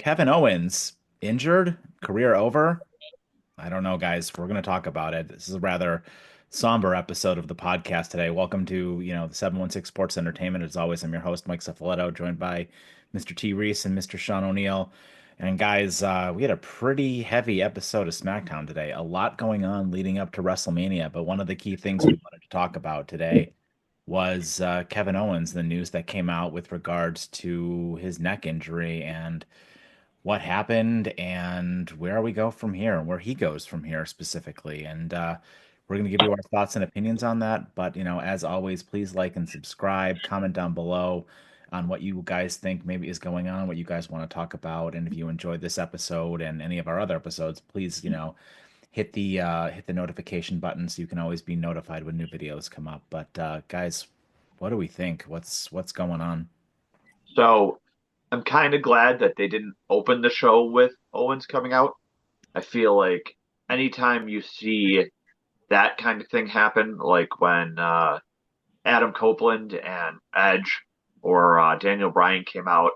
Kevin Owens injured, career over. I don't know, guys. We're going to talk about it. This is a rather somber episode of the podcast today. Welcome to, the 716 Sports Entertainment. As always, I'm your host, Mike Cefaletto, joined by Mr. T. Reese and Mr. Sean O'Neill. And guys, we had a pretty heavy episode of SmackDown today. A lot going on leading up to WrestleMania, but one of the key things we wanted to talk about today was Kevin Owens, the news that came out with regards to his neck injury and what happened and where we go from here, where he goes from here specifically. And we're going to give you our thoughts and opinions on that. But, as always, please like and subscribe, comment down below on what you guys think maybe is going on, what you guys want to talk about. And if you enjoyed this episode and any of our other episodes, please, hit the notification button so you can always be notified when new videos come up. But guys, what do we think? What's going on? So I'm kind of glad that they didn't open the show with Owens coming out. I feel like anytime you see that kind of thing happen, like when Adam Copeland and Edge or Daniel Bryan came out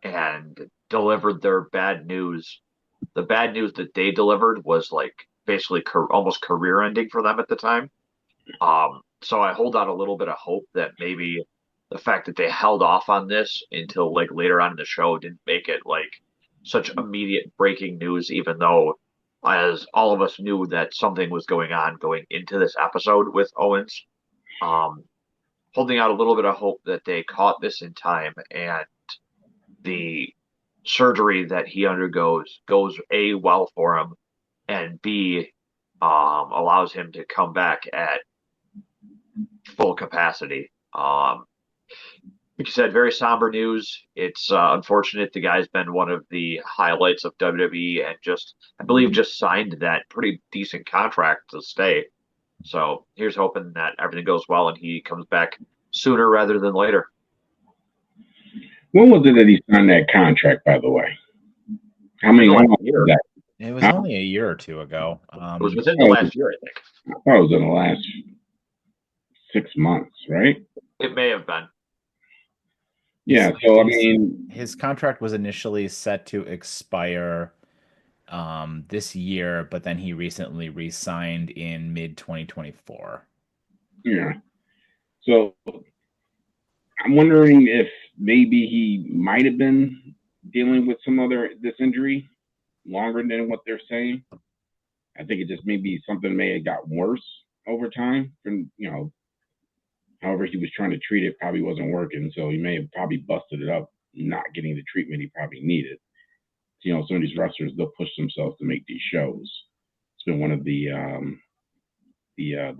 and delivered their bad news, the bad news that they delivered was like basically almost career ending for them at the time. So I hold out a little bit of hope that maybe the fact that they held off on this until like later on in the show didn't make it like such immediate breaking news, even though as all of us knew that something was going on going into this episode with Owens. Um, Holding out a little bit of hope that they caught this in time and the surgery that he undergoes goes A, well for him, and B, allows him to come back at full capacity. Like you said, very somber news. It's unfortunate. The guy's been one of the highlights of WWE and I believe, just signed that pretty decent contract to stay. So here's hoping that everything goes well and he comes back sooner rather than later. When was it that he signed that contract, by the way? How Within many? the How last long was year. that? It was Huh? only a year or two ago. It was within the last year, I think. I thought it was in the last 6 months, right? It may have been. Yeah. So So I mean, his contract was initially set to expire this year, but then he recently re-signed in mid 2024. yeah. So I'm wondering if maybe he might have been dealing with some other this injury longer than what they're saying. I think it just maybe something may have got worse over time. From however he was trying to treat it probably wasn't working, so he may have probably busted it up, not getting the treatment he probably needed. Some of these wrestlers they'll push themselves to make these shows. It's been one of the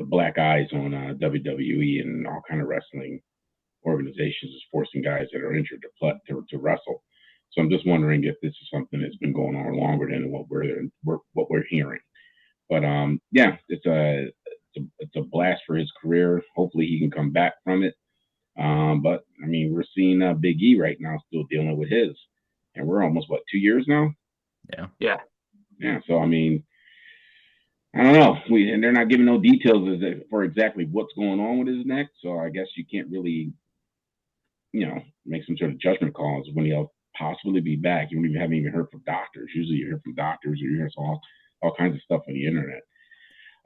black eyes on WWE and all kind of wrestling organizations is forcing guys that are injured to wrestle. So I'm just wondering if this is something that's been going on longer than what we're hearing. But yeah, it's a blast for his career. Hopefully he can come back from it. But I mean, we're seeing Big E right now still dealing with his, and we're almost 2 years now. Yeah. Yeah. Yeah. So I mean, I don't know. And they're not giving no details for exactly what's going on with his neck. So I guess you can't really, make some sort of judgment calls when he'll possibly be back. You haven't even heard from doctors. Usually you hear from doctors or you hear all kinds of stuff on the internet.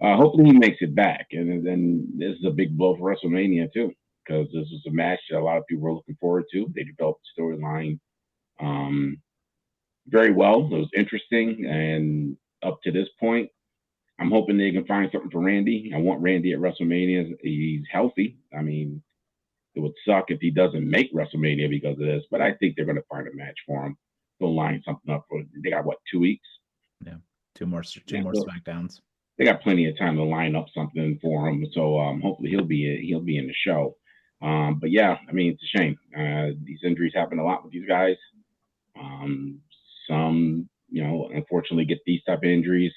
Hopefully he makes it back. And then this is a big blow for WrestleMania too, because this was a match that a lot of people were looking forward to. They developed the storyline very well. It was interesting. And up to this point, I'm hoping they can find something for Randy. I want Randy at WrestleMania. He's healthy. I mean, it would suck if he doesn't make WrestleMania because of this, but I think they're going to find a match for him. They'll line something up for. They got 2 weeks. Yeah. Two more So SmackDowns. they got plenty of time to line up something for him. So hopefully he'll be in the show. But yeah, I mean, it's a shame. These injuries happen a lot with these guys. Some, unfortunately get these type of injuries.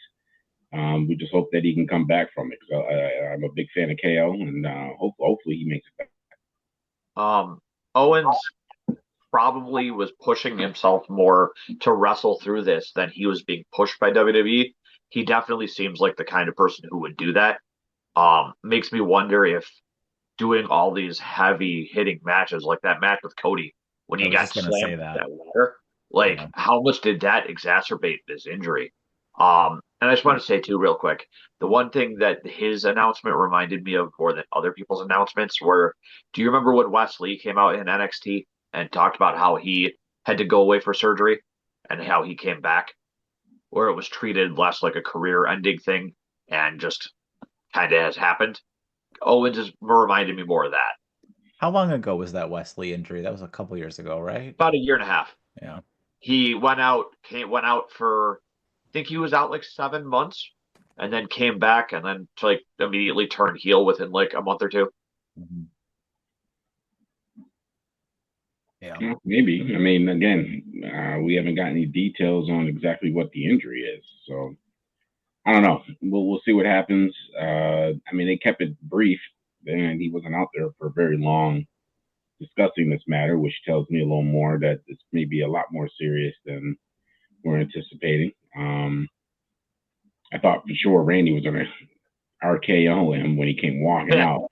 We just hope that he can come back from it. Because I'm a big fan of KO, and hopefully he makes it back. Owens probably was pushing himself more to wrestle through this than he was being pushed by WWE. He definitely seems like the kind of person who would do that. Makes me wonder if doing all these heavy hitting matches like that match with Cody when I he was got just gonna say slammed with that. that ladder, Like, Yeah. how much did that exacerbate this injury? And I just want to say too, real quick, the one thing that his announcement reminded me of more than other people's announcements were, do you remember when Wesley came out in NXT and talked about how he had to go away for surgery and how he came back, where it was treated less like a career-ending thing and just kind of has happened? Owens just reminded me more of that. How long ago was that Wesley injury? That was a couple years ago, right? About a year and a half. Yeah. He went out for, I think he was out like 7 months, and then came back, and then like immediately turned heel within like a month or two. Mhm. Yeah. Well, maybe. I mean, again, we haven't got any details on exactly what the injury is, so I don't know. We'll see what happens. I mean, they kept it brief, and he wasn't out there for very long discussing this matter, which tells me a little more that this may be a lot more serious than we're anticipating. I thought for sure Randy was going to RKO him when he came walking out,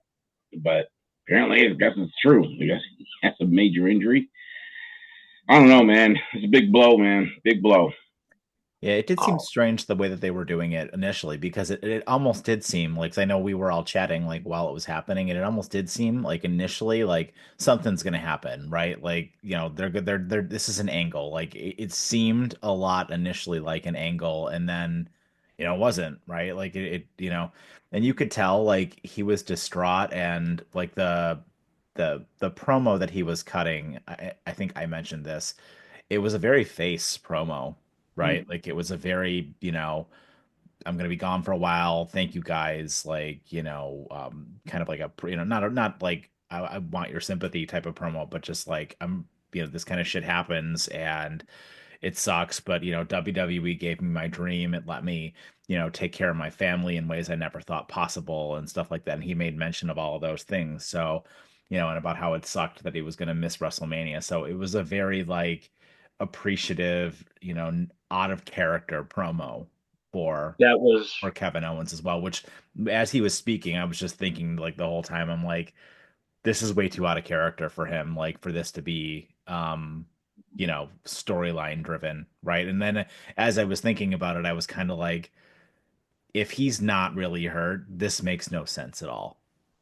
but apparently, I guess it's true. I guess he has a major injury. I don't know, man. It's a big blow, man. Big blow. Yeah, it did seem Oh, strange the way that they were doing it initially because it almost did seem like 'cause I know we were all chatting like while it was happening, and it almost did seem like initially like something's gonna happen, right? Like, they're this is an angle. Like it seemed a lot initially like an angle, and then it wasn't, right? Like and you could tell like he was distraught and like the promo that he was cutting, I think I mentioned this. It was a very face promo, right? Like it was a very, I'm gonna be gone for a while. Thank you guys. Like, kind of like not like I want your sympathy type of promo, but just like this kind of shit happens and it sucks, but WWE gave me my dream. It let me, take care of my family in ways I never thought possible and stuff like that. And he made mention of all of those things. So, and about how it sucked that he was going to miss WrestleMania. So it was a very like appreciative, out of character promo for that was for Kevin Owens as well, which as he was speaking, I was just thinking like the whole time, I'm like, this is way too out of character for him, like for this to be storyline driven, right? And then as I was thinking about it, I was kind of like, if he's not really hurt, this makes no sense at all.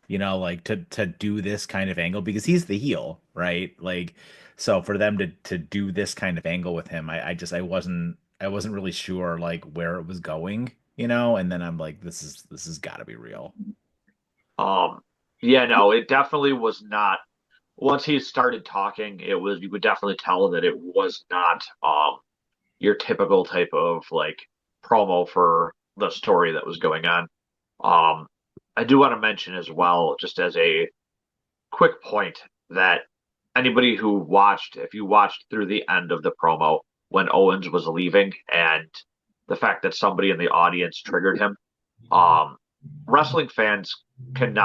Like to do this kind of angle because he's the heel, right? Like so for them to do this kind of angle with him, I wasn't really sure like where it was going, and then I'm like, this has got to be real. um yeah, no, it definitely was not. Once he started talking, it was, you could definitely tell that it was not your typical type of like promo for the story that was going on. Um I do want to mention as well, just as a quick point, that anybody who watched, if you watched through the end of the promo when Owens was leaving and the fact that somebody in the audience triggered him, um, wrestling fans can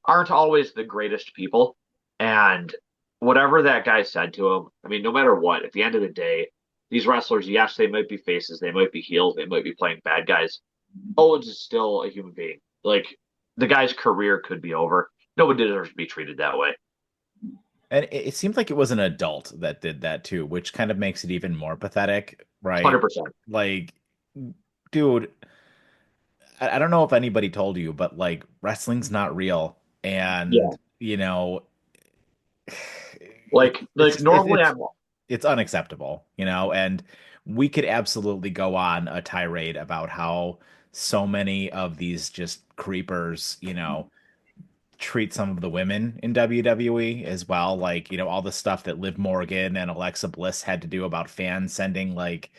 aren't always the greatest people, and whatever that guy said to him, I mean, no matter what, at the end of the day, these wrestlers, yes, they might be faces, they might be heels, they might be playing bad guys. Owens is still a human being. Like, the guy's career could be over. Nobody deserves to be treated that way. And it seemed like it was an adult that did that too, which kind of makes it even more pathetic, right? 100%. Like, dude, I don't know if anybody told you, but like wrestling's not real, Yeah. and it's Like just it's normally it's I'm it's unacceptable, and we could absolutely go on a tirade about how so many of these just creepers, treat some of the women in WWE as well. Like, all the stuff that Liv Morgan and Alexa Bliss had to do about fans sending like,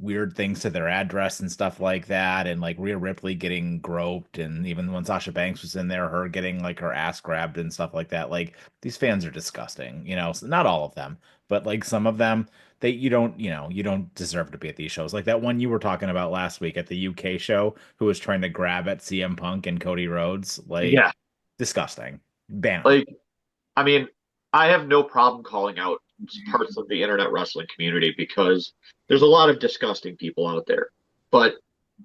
weird things to their address and stuff like that. And like Rhea Ripley getting groped. And even when Sasha Banks was in there, her getting like her ass grabbed and stuff like that. Like these fans are disgusting, so not all of them, but like some of them. You don't deserve to be at these shows. Like that one you were talking about last week at the UK show, who was trying to grab at CM Punk and Cody Rhodes. Like, yeah. disgusting. Banned. Like, I mean, I have no problem calling out parts of the internet wrestling community because there's a lot of disgusting people out there. But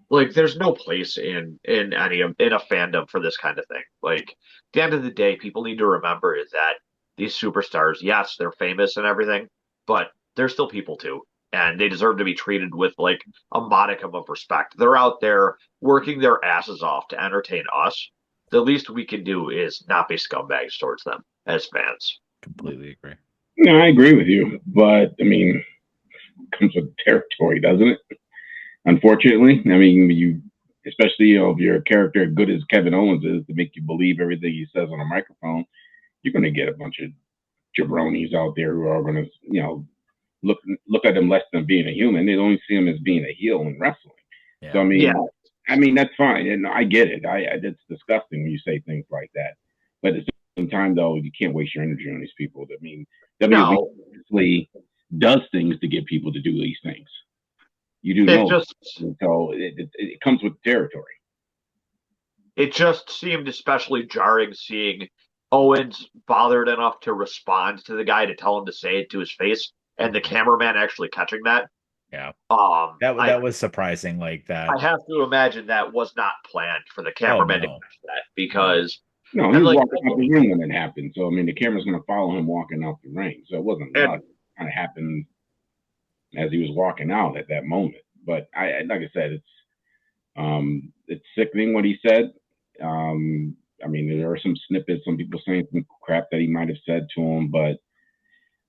like, there's no place in in a fandom for this kind of thing. Like, at the end of the day, people need to remember is that these superstars, yes, they're famous and everything, but they're still people too, and they deserve to be treated with like a modicum of respect. They're out there working their asses off to entertain us. The least we can do is not be scumbags towards them as fans. Completely agree. No, I agree with you, but I mean, it comes with territory, doesn't it? Unfortunately, I mean, especially if you're a character as good as Kevin Owens is to make you believe everything he says on a microphone, you're going to get a bunch of jabronis out there who are going to, look at him less than being a human. They only see him as being a heel in wrestling. So Yeah. Yeah, I mean that's fine, and I get it. It's disgusting when you say things like that, but at the same time, though, you can't waste your energy on these people. I mean, WWE no, actually does things to get people to do these things. You do it know, just so it comes with territory. it just seemed especially jarring seeing Owens bothered enough to respond to the guy to tell him to say it to his face, and the cameraman actually catching that. Yeah. Um, I That was surprising, like I that. have to imagine that was not planned for the Oh cameraman to no. catch that No. because No, he and was like walking out the ring when it happened. So I mean, the camera's going to follow him walking out the ring. So it wasn't and luck. It kind of happened as he was walking out at that moment. But like I said, it's sickening what he said. I mean, there are some snippets, some people saying some crap that he might have said to him, but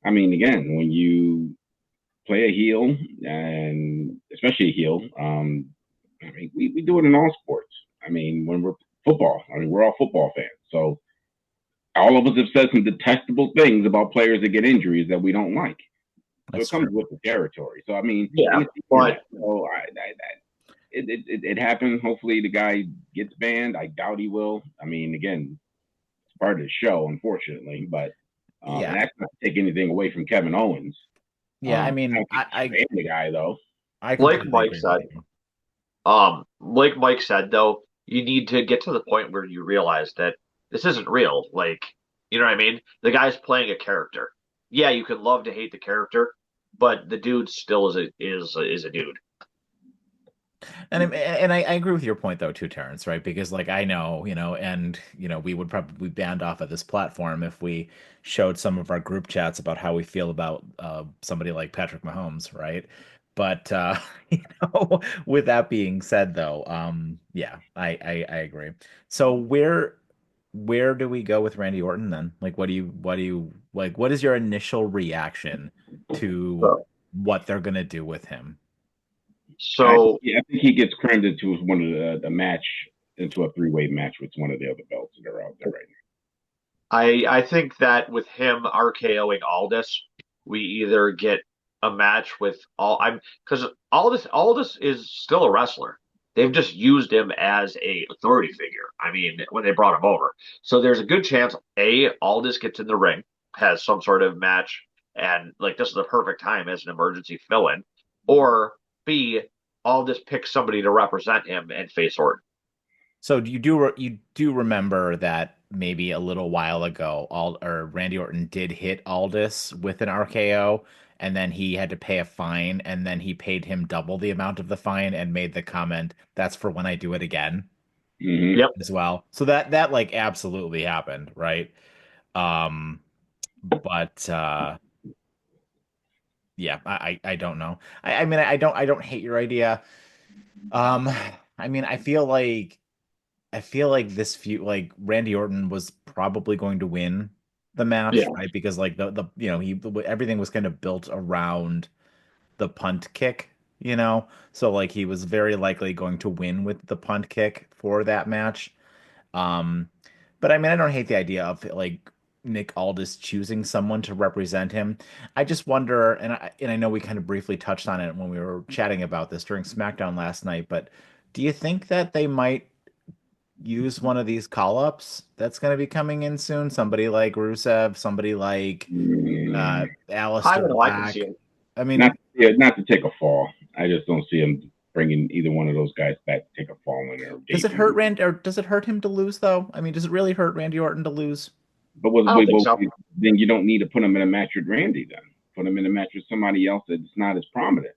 I mean, again, when you play a heel, and especially a heel, I mean, we do it in all sports. I mean, when we're football, I mean, we're all football fans. So all of us have said some detestable things about players that get injuries that we don't like. So That's it comes true. with the territory. So I mean, yeah, you see but that. So it happened. Hopefully the guy gets banned. I doubt he will. I mean, again, it's part of the show, unfortunately. But Yeah. and that's not to take anything away from Kevin Owens. Yeah. I I mean, don't think he's ban the guy though. I like completely Mike agree with said, you. though, you need to get to the point where you realize that this isn't real. Like, you know what I mean? The guy's playing a character. Yeah, you can love to hate the character, but the dude still is a dude. And I agree with your point though too, Terrence, right? Because like I know, and we would probably banned off of this platform if we showed some of our group chats about how we feel about somebody like Patrick Mahomes, right? But with that being said though, yeah, I agree. So where do we go with Randy Orton then? Like what do you like what is your initial reaction to So, what they're gonna do with him? so I think he gets crammed into one of the match into a three-way match with one of the other belts that are out there right I think that with him RKOing Aldis, we either get a match with all I'm because Aldis is still a wrestler. They've just used him as a authority figure. I mean, when they brought him over, so there's a good chance Aldis gets in the ring, has some sort of match, and like this is the perfect time as an emergency fill-in, or B Aldis picks somebody to represent him and face Orton. So you do remember that maybe a little while ago, Randy Orton did hit Aldis with an RKO, and then he had to pay a fine, and then he paid him double the amount of the fine and made the comment, "That's for when I do it again," now. Yep. as well. So that like absolutely happened, right? Um, but yeah, I don't know. I mean I don't hate your idea. Um, I mean I feel like this feud, like Randy Orton was probably going to win the match, Yeah. right? Because like the he everything was kind of built around the punt kick, so like he was very likely going to win with the punt kick for that match. Um, but I mean, I don't hate the idea of like Nick Aldis choosing someone to represent him. I just wonder, and I know we kind of briefly touched on it when we were chatting about this during SmackDown last night, but do you think that they might use one of these call-ups that's going to be coming in soon? Somebody like Rusev, somebody like I Aleister don't know. I can see Black. it. I mean, Not to take a fall. I just don't see him bringing either one of those guys back to take a fall in their does it hurt debut. or does it hurt him to lose though? I mean, does it really hurt Randy Orton to lose? But I don't think so. then you don't need to put him in a match with Randy. Then put him in a match with somebody else that's not as prominent.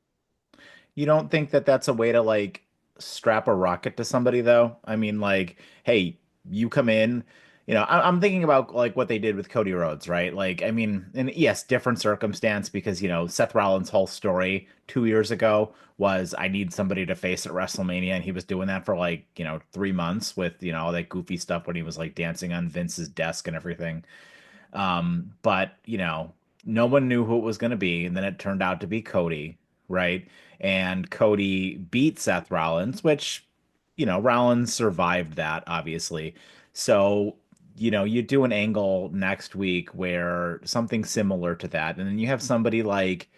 You don't think that that's a way to like strap a rocket to somebody though? I mean, like, hey, you come in, I'm thinking about like what they did with Cody Rhodes, right? Like, I mean, and yes, different circumstance because, Seth Rollins' whole story 2 years ago was I need somebody to face at WrestleMania, and he was doing that for like, 3 months with, all that goofy stuff when he was like dancing on Vince's desk and everything. But no one knew who it was going to be, and then it turned out to be Cody, right? And Cody beat Seth Rollins, which, Rollins survived that, obviously. So, you do an angle next week where something similar to that, and then you have somebody like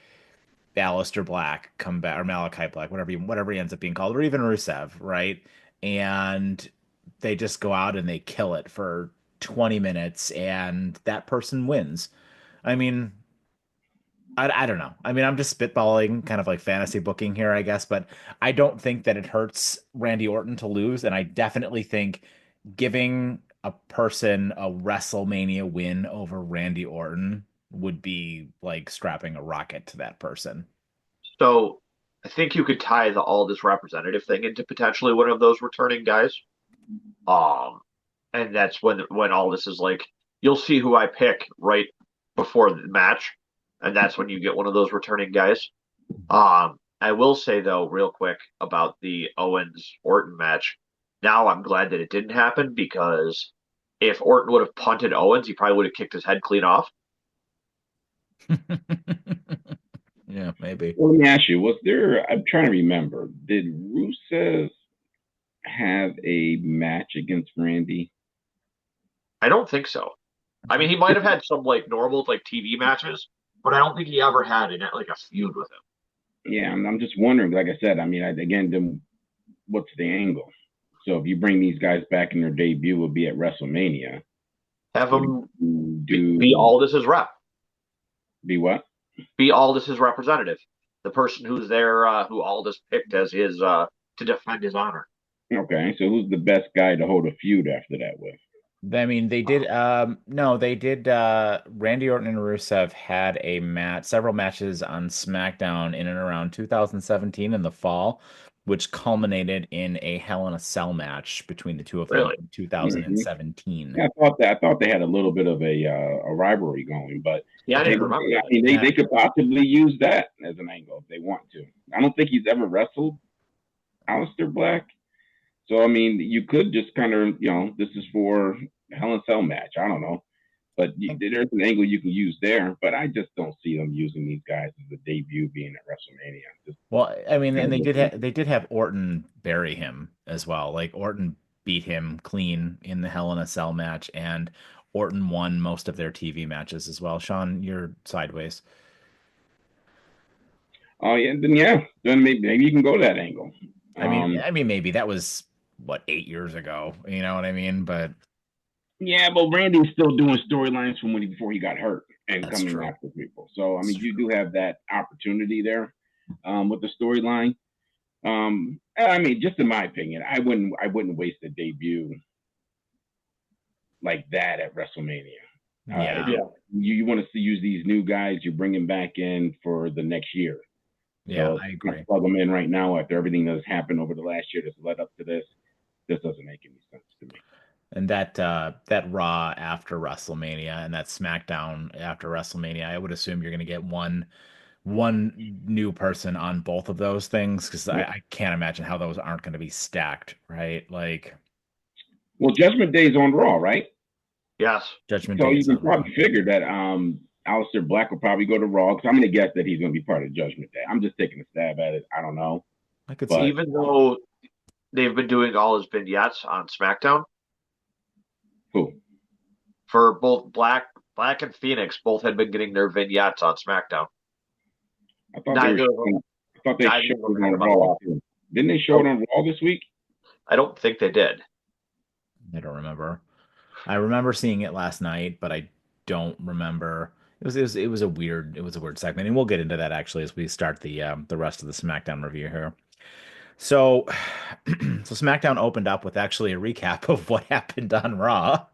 Aleister Black come back, or Malachi Black, whatever he ends up being called, or even Rusev, right? And they just go out and they kill it for 20 minutes, and that person wins. I mean, I don't know. I mean, I'm just spitballing kind of like fantasy booking here, I guess, but I don't think that it hurts Randy Orton to lose. And I definitely think giving a person a WrestleMania win over Randy Orton would be like strapping a rocket to that person. So I think you could tie the all this representative thing into potentially one of those returning guys. Um, and that's when all this is like, you'll see who I pick right before the match, and that's when you get one of those returning guys. I will say though, real quick about the Owens Orton match. Now I'm glad that it didn't happen because if Orton would have punted Owens, he probably would have kicked his head clean off. Yeah, maybe. Well, let me ask you, was there, I'm trying to remember, did Rusev have a match against Randy? I don't think so. I mean, he might have had some like normal like TV matches, but I don't think he ever had like a feud with him. Yeah, I'm just wondering, like I said, I mean, again, then what's the angle? So if you bring these guys back and their debut will be at WrestleMania, Have what him do you be do? Aldis's rep, Be what? be Aldis's representative, the person who's there, who Aldis picked as his to defend his honor. Okay, so who's the best guy to hold a feud after that with? I mean, they did Uh, no, they did Randy Orton and Rusev had several matches on SmackDown in and around 2017 in the fall, which culminated in a Hell in a Cell match between the two of them really? in Hmm. 2017. Yeah, I thought they had a little bit of a rivalry going, but Yeah, I they, didn't remember I that. mean, Yeah. they could possibly use that as an angle if they want to. I don't think he's ever wrestled Aleister Black, so I mean, you could just kind of, this is for Hell in a Cell match. I don't know, but there's an angle you can use there. But I just don't see them using these guys as a debut being at WrestleMania. Just Well, I mean, kind and of looking. they did have Orton bury him as well. Like Orton beat him clean in the Hell in a Cell match, and Orton won most of their TV matches as well. Sean, you're sideways. Oh then maybe you can go that angle. Um, I mean, maybe that was what 8 years ago. You know what I mean? But Yeah, but Randy's still doing storylines from before he got hurt and that's coming true. after people. So I That's mean, you true. do have that opportunity there with the storyline. I mean, just in my opinion, I wouldn't waste a debut like that at WrestleMania. Yeah, Yeah. You want to use these new guys, you're bringing back in for the next year. yeah, So I if agree. plug them in right now after everything that's happened over the last year that's led up to this. This doesn't make any sense to me. And that Raw after WrestleMania and that SmackDown after WrestleMania, I would assume you're going to get one new person on both of those things because Yeah. I can't imagine how those aren't going to be stacked, right? Like Well, Judgment Day is on Raw, right? Yes. Judgment So Day you is can on Raw. probably figure that Aleister Black will probably go to Raw because I'm going to guess that he's going to be part of Judgment Day. I'm just taking a stab at it. I don't know, I could see but it. Even though they've been doing all his vignettes on SmackDown who? for both Black and Phoenix, both had been getting their vignettes on SmackDown. I thought they were. Neither of them, I thought they neither showed of them it had on him on Raw Raw. too. Didn't they show it Nope, on Raw this week? I don't think they did. I don't remember. I remember seeing it last night, but I don't remember. It was a weird segment, and we'll get into that actually as we start the rest of the SmackDown review here. So, so SmackDown opened up with actually a recap of what happened on Raw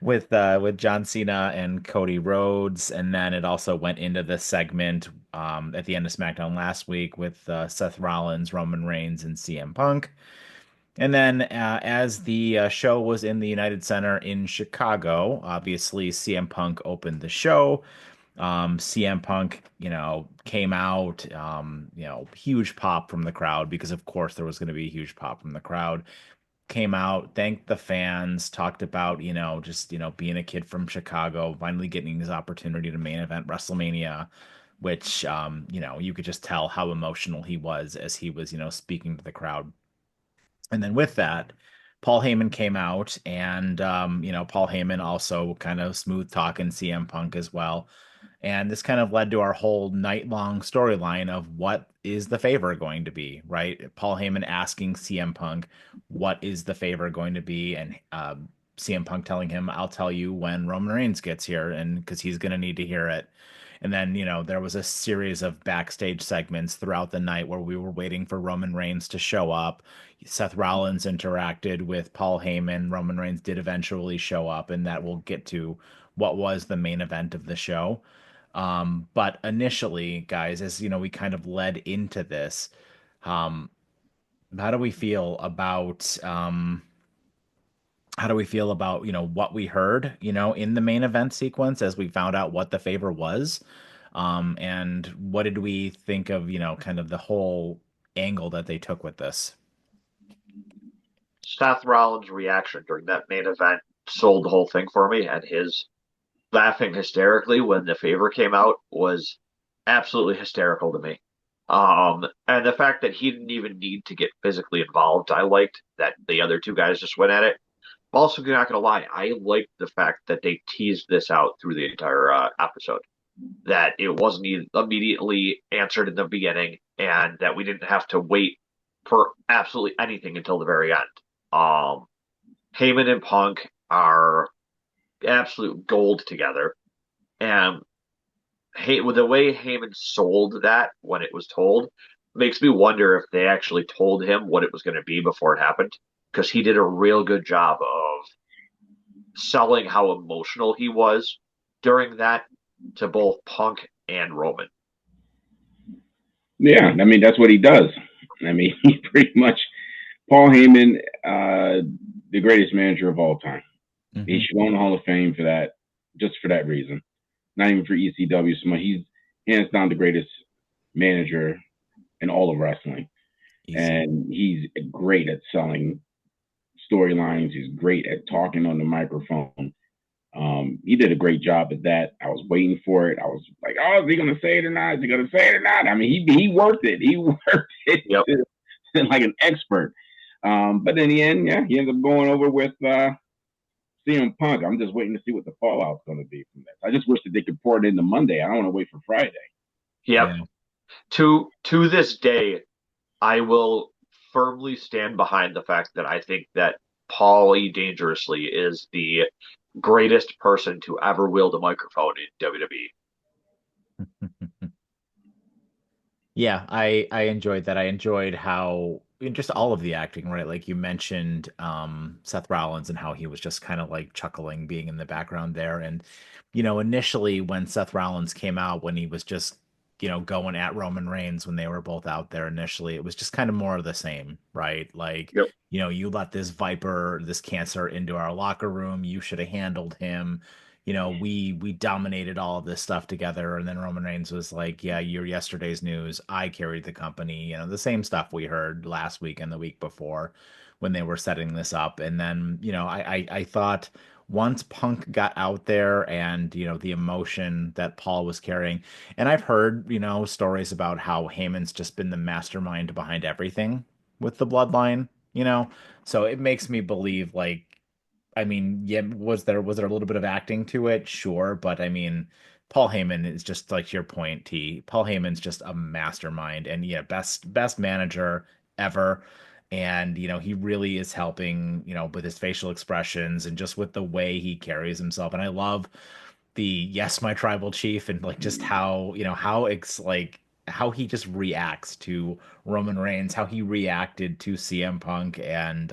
with with John Cena and Cody Rhodes, and then it also went into the segment at the end of SmackDown last week with Seth Rollins, Roman Reigns, and CM Punk. And then, as the show was in the United Center in Chicago, obviously CM Punk opened the show. CM Punk, came out, huge pop from the crowd because, of course, there was going to be a huge pop from the crowd. Came out, thanked the fans, talked about, just, being a kid from Chicago, finally getting his opportunity to main event WrestleMania, which, you could just tell how emotional he was as he was, speaking to the crowd. And then with that, Paul Heyman came out, and Paul Heyman also kind of smooth talking CM Punk as well. And this kind of led to our whole night-long storyline of what is the favor going to be, right? Paul Heyman asking CM Punk, what is the favor going to be? And CM Punk telling him, I'll tell you when Roman Reigns gets here, and because he's going to need to hear it. And then, there was a series of backstage segments throughout the night where we were waiting for Roman Reigns to show up. Seth Rollins interacted with Paul Heyman. Roman Reigns did eventually show up, and that will get to what was the main event of the show. But initially, guys, as we kind of led into this, um, how do we feel about what we heard, in the main event sequence as we found out what the favor was? And what did we think of, kind of the whole angle that they took with this? Seth Rollins' reaction during that main event sold the whole thing for me, and his laughing hysterically when the favor came out was absolutely hysterical to me. And the fact that he didn't even need to get physically involved, I liked that the other two guys just went at it. Also, not gonna lie, I liked the fact that they teased this out through the entire episode. That it wasn't immediately answered in the beginning, and that we didn't have to wait for absolutely anything until the very end. Um, Heyman and Punk are absolute gold together, and with the way Heyman sold that when it was told makes me wonder if they actually told him what it was going to be before it happened, because he did a real good job of selling how emotional he was during that to both Punk and Roman. Yeah, I mean that's what he does. I mean, he pretty much Paul Heyman, the greatest manager of all time. He Hmm. should go in the Hall of Fame for that, just for that reason. Not even for ECW. So he's hands down the greatest manager in all of wrestling, Easy. and he's great at selling storylines. He's great at talking on the microphone. He did a great job at that. I was waiting for it. I was like, "Oh, is he gonna say it or not? Is he gonna say it or not?" I mean, he worked it. He worked Yep. it like an expert. But in the end, yeah, he ended up going over with CM Punk. I'm just waiting to see what the fallout's going to be from this. I just wish that they could pour it into Monday. I don't want to wait for Friday. Yep. Yeah. To this day, I will firmly stand behind the fact that I think that Paulie Dangerously is the greatest person to ever wield a microphone in WWE. Yeah, I enjoyed that. I enjoyed how just all of the acting, right? Like you mentioned, Seth Rollins and how he was just kind of like chuckling, being in the background there. And, initially when Seth Rollins came out, when he was just, going at Roman Reigns when they were both out there initially, it was just kind of more of the same, right? Like, Yep. you let this viper, this cancer into our locker room. You should have handled him. We dominated all of this stuff together. And then Roman Reigns was like, yeah, you're yesterday's news. I carried the company. The same stuff we heard last week and the week before when they were setting this up. And then, I thought once Punk got out there and, the emotion that Paul was carrying, and I've heard, stories about how Heyman's just been the mastermind behind everything with the bloodline. So it makes me believe like I mean, yeah, was there a little bit of acting to it? Sure, but I mean, Paul Heyman is just like your point, T. Paul Heyman's just a mastermind and yeah, best manager ever. And he really is helping, with his facial expressions and just with the way he carries himself. And I love the yes, my tribal chief, and like just how, how it's like how he just reacts to Roman Reigns, how he reacted to CM Punk and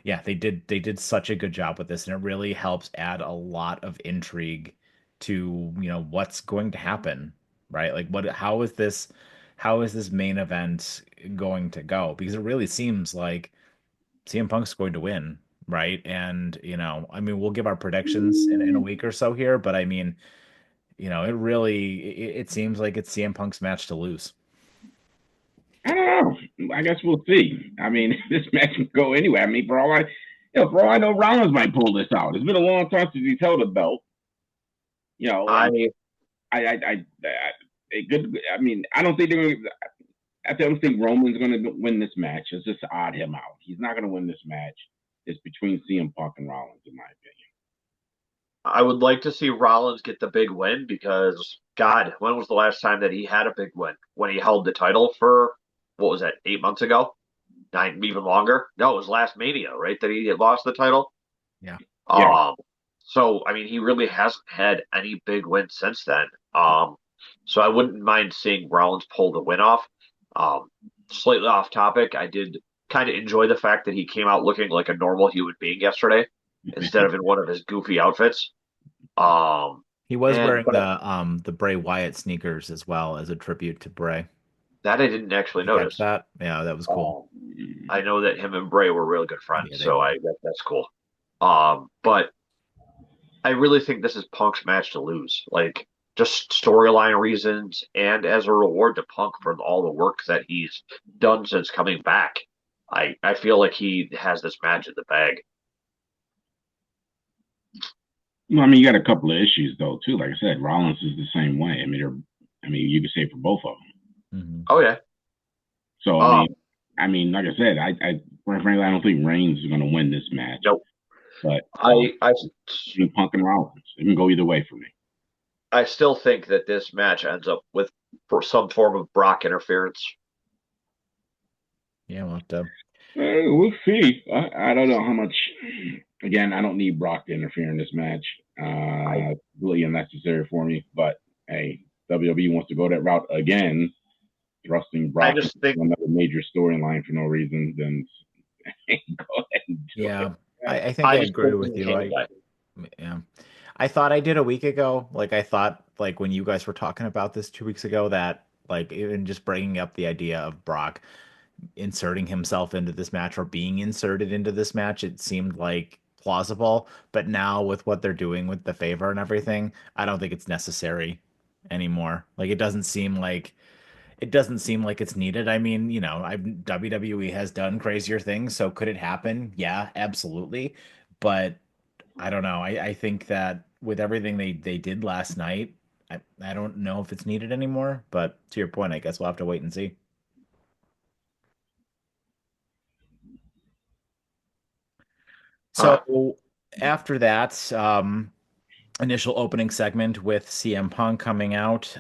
yeah, they did such a good job with this, and it really helps add a lot of intrigue to, what's going to happen, right? Like how is this main event going to go? Because it really seems like CM Punk's going to win, right? And, I mean, we'll give our predictions in a week or so here, but I mean, it seems like it's CM Punk's match to lose. I don't know. I guess we'll see. I mean, this match can go anywhere. I mean, for all I know, Rollins might pull this out. It's been a long time since he's held a belt. And I a good. I mean, I don't think they're going to. I don't think Roman's going to win this match. It's just to odd him out. He's not going to win this match. It's between CM Punk and Rollins, in my opinion. I would like to see Rollins get the big win because God, when was the last time that he had a big win? When he held the title for what was that, 8 months ago? Nine, even longer? No, it was last Mania, right? That he had lost the title. Yeah. Yeah. So I mean, he really hasn't had any big wins since then. So I wouldn't mind seeing Rollins pull the win off. Um, Slightly off topic, I did kind of enjoy the fact that he came out looking like a normal human being yesterday instead of in one of his goofy outfits. Um, He was and wearing but the Bray Wyatt sneakers as well as a tribute to Bray. that I didn't actually Did you catch notice. that? Yeah, that was cool. Um, I know that him and Bray were really good friends, Yeah, they so were. that's cool. But I really think this is Punk's match to lose. Like just storyline reasons and as a reward to Punk for all the work that he's done since coming back. I feel like he has this match in the bag. Well, I mean, you got a couple of issues though too. Like I said, Rollins is the same way. I mean, you could say for both of them. Hmm. Oh yeah. So Um, I mean, like I said, quite frankly, I don't think Reigns is going to win this match. nope. But I between Punk and Rollins, it can go either way for me. I still think that this match ends up with for some form of Brock interference. Yeah, we'll have to. We'll see. I don't know how much. Again, I don't need Brock to interfere in this match. I Really unnecessary for me. But hey, WWE wants to go that route again, thrusting I Brock into just think another major storyline for no reason. Then go ahead and do it. Yeah, I think I I just agree think with he's a you. hand guy. Yeah, I thought I did a week ago. Like I thought, like when you guys were talking about this 2 weeks ago, that like even just bringing up the idea of Brock inserting himself into this match or being inserted into this match, it seemed like plausible. But now with what they're doing with the favor and everything, I don't think it's necessary anymore. Like it doesn't seem like it's needed. I mean, WWE has done crazier things, so could it happen? Yeah, absolutely. But I don't know. I think that with everything they did last night, I don't know if it's needed anymore. But to your point, I guess we'll have to wait and see. Huh. So after that, initial opening segment with CM Punk coming out,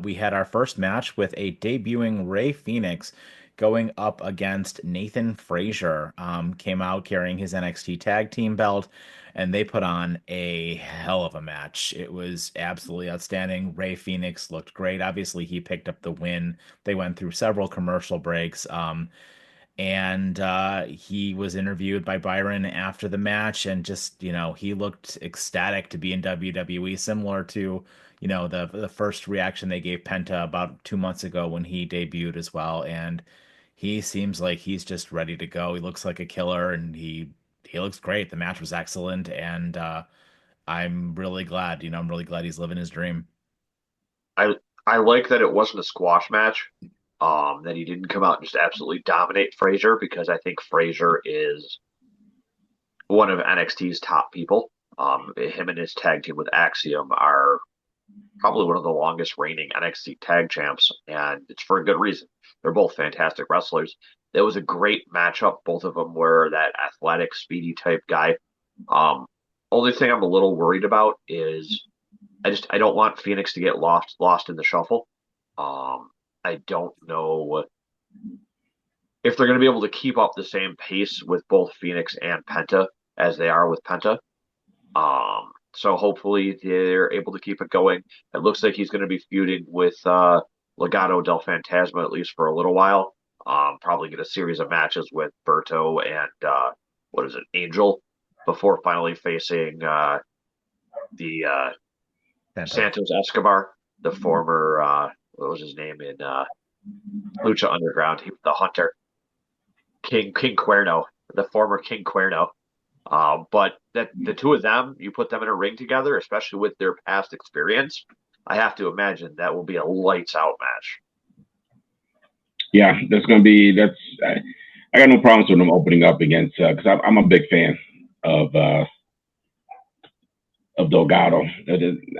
we had our first match with a debuting Ray Phoenix going up against Nathan Frazier. Came out carrying his NXT Tag Team belt, and they put on a hell of a match. It was absolutely outstanding. Ray Phoenix looked great. Obviously, he picked up the win. They went through several commercial breaks. And he was interviewed by Byron after the match, and just he looked ecstatic to be in WWE, similar to the first reaction they gave Penta about 2 months ago when he debuted as well. And he seems like he's just ready to go. He looks like a killer, and he looks great. The match was excellent, and I'm really glad he's living his dream. I I like that it wasn't a squash match. That he didn't come out and just absolutely dominate Frazier because I think Frazier is one of NXT's top people. Him and his tag team with Axiom are probably one of the longest reigning NXT tag champs, and it's for a good reason. They're both fantastic wrestlers. It was a great matchup. Both of them were that athletic, speedy type guy. Um, Only thing I'm a little worried about is I don't want Phoenix to get lost in the shuffle. I don't know if they're going to be able to keep up the same pace with both Phoenix and Penta as they are with Penta. So hopefully they're able to keep it going. It looks like he's going to be feuding with Legado del Fantasma at least for a little while. Probably get a series of matches with Berto and what is it, Angel, before finally facing the Penta. Santos Escobar, the former what was his name in Lucha Underground, the Hunter King Cuerno. the former King Cuerno. But that the two of them, you put them in a ring together, especially with their past experience, I have to imagine that will be a lights out match. Yeah, that's gonna be that's. I got no problems with them opening up against because I'm a big fan of uh, of Delgado.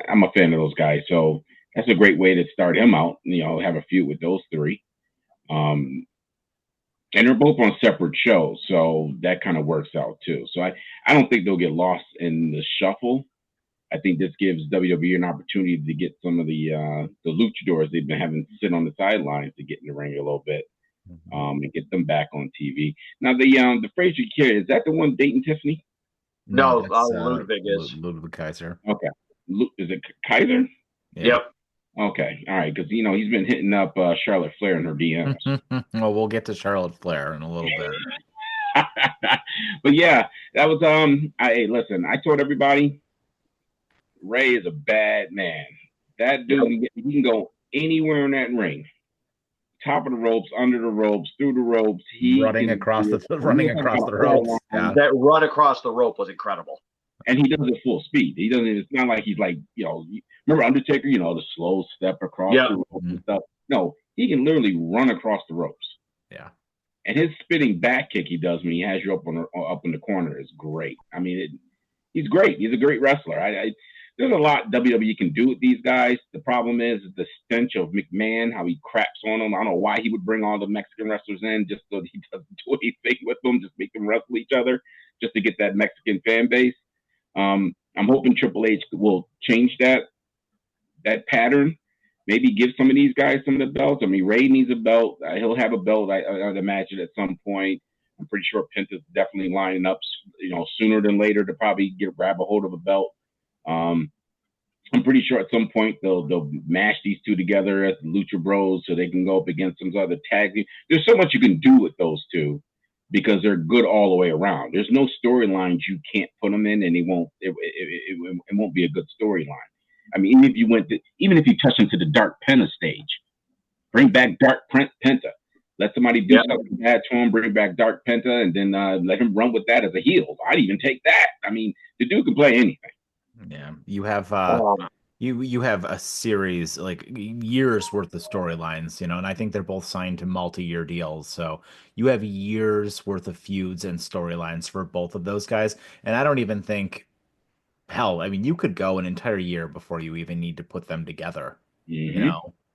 I'm a fan of those guys, so that's a great way to start him out. You know, have a feud with those three. Um, and they're both on separate shows, so that kind of works out too. So I don't think they'll get lost in the shuffle. I think this gives WWE an opportunity to get some of the luchadors they've been having sit on the sidelines to get in the ring a little bit, and get them back on TV. Now the Frazier kid, is that the one dating Tiffany? No, No, that's Ludwig is. Ludwig Kaiser. Okay, is it Kaiser? Yeah. Yep. Okay, all right, because he's been hitting up Charlotte Flair in her DMs. Well, we'll get to Charlotte Flair in a little bit. But yeah, that was hey, listen, I told everybody Ray is a bad man. That dude, he can go anywhere in that ring. Top of the ropes, under the ropes, through the ropes. Running across the ropes. Yeah. That run across the rope was incredible. And he does it full speed. He doesn't. It's not like he's like, remember Undertaker, the slow step across the ropes and stuff. No, he can literally run across the ropes. Yeah. And his spinning back kick he does when he has you up in the corner is great. I mean, he's great. He's a great wrestler. There's a lot WWE can do with these guys. The problem is the stench of McMahon, how he craps on them. I don't know why he would bring all the Mexican wrestlers in just so he doesn't do anything with them, just make them wrestle each other, just to get that Mexican fan base. I'm hoping Triple H will change that pattern. Maybe give some of these guys some of the belts. I mean, Ray needs a belt. He'll have a belt, I'd imagine, at some point. I'm pretty sure Penta's definitely lining up, sooner than later to probably grab a hold of a belt. I'm pretty sure at some point they'll mash these two together as the Lucha Bros so they can go up against some other tag team. There's so much you can do with those two because they're good all the way around. There's no storylines you can't put them in, and it won't be a good storyline. I mean, even if you touch into the Dark Penta stage, bring back Dark Penta. Let somebody do something bad to him, bring back Dark Penta, and then let him run with that as a heel. I'd even take that. I mean, the dude can play anything. Yeah, you have you have a series like years worth of storylines, and I think they're both signed to multi-year deals. So you have years worth of feuds and storylines for both of those guys. And I don't even think, hell, I mean, you could go an entire year before you even need to put them together,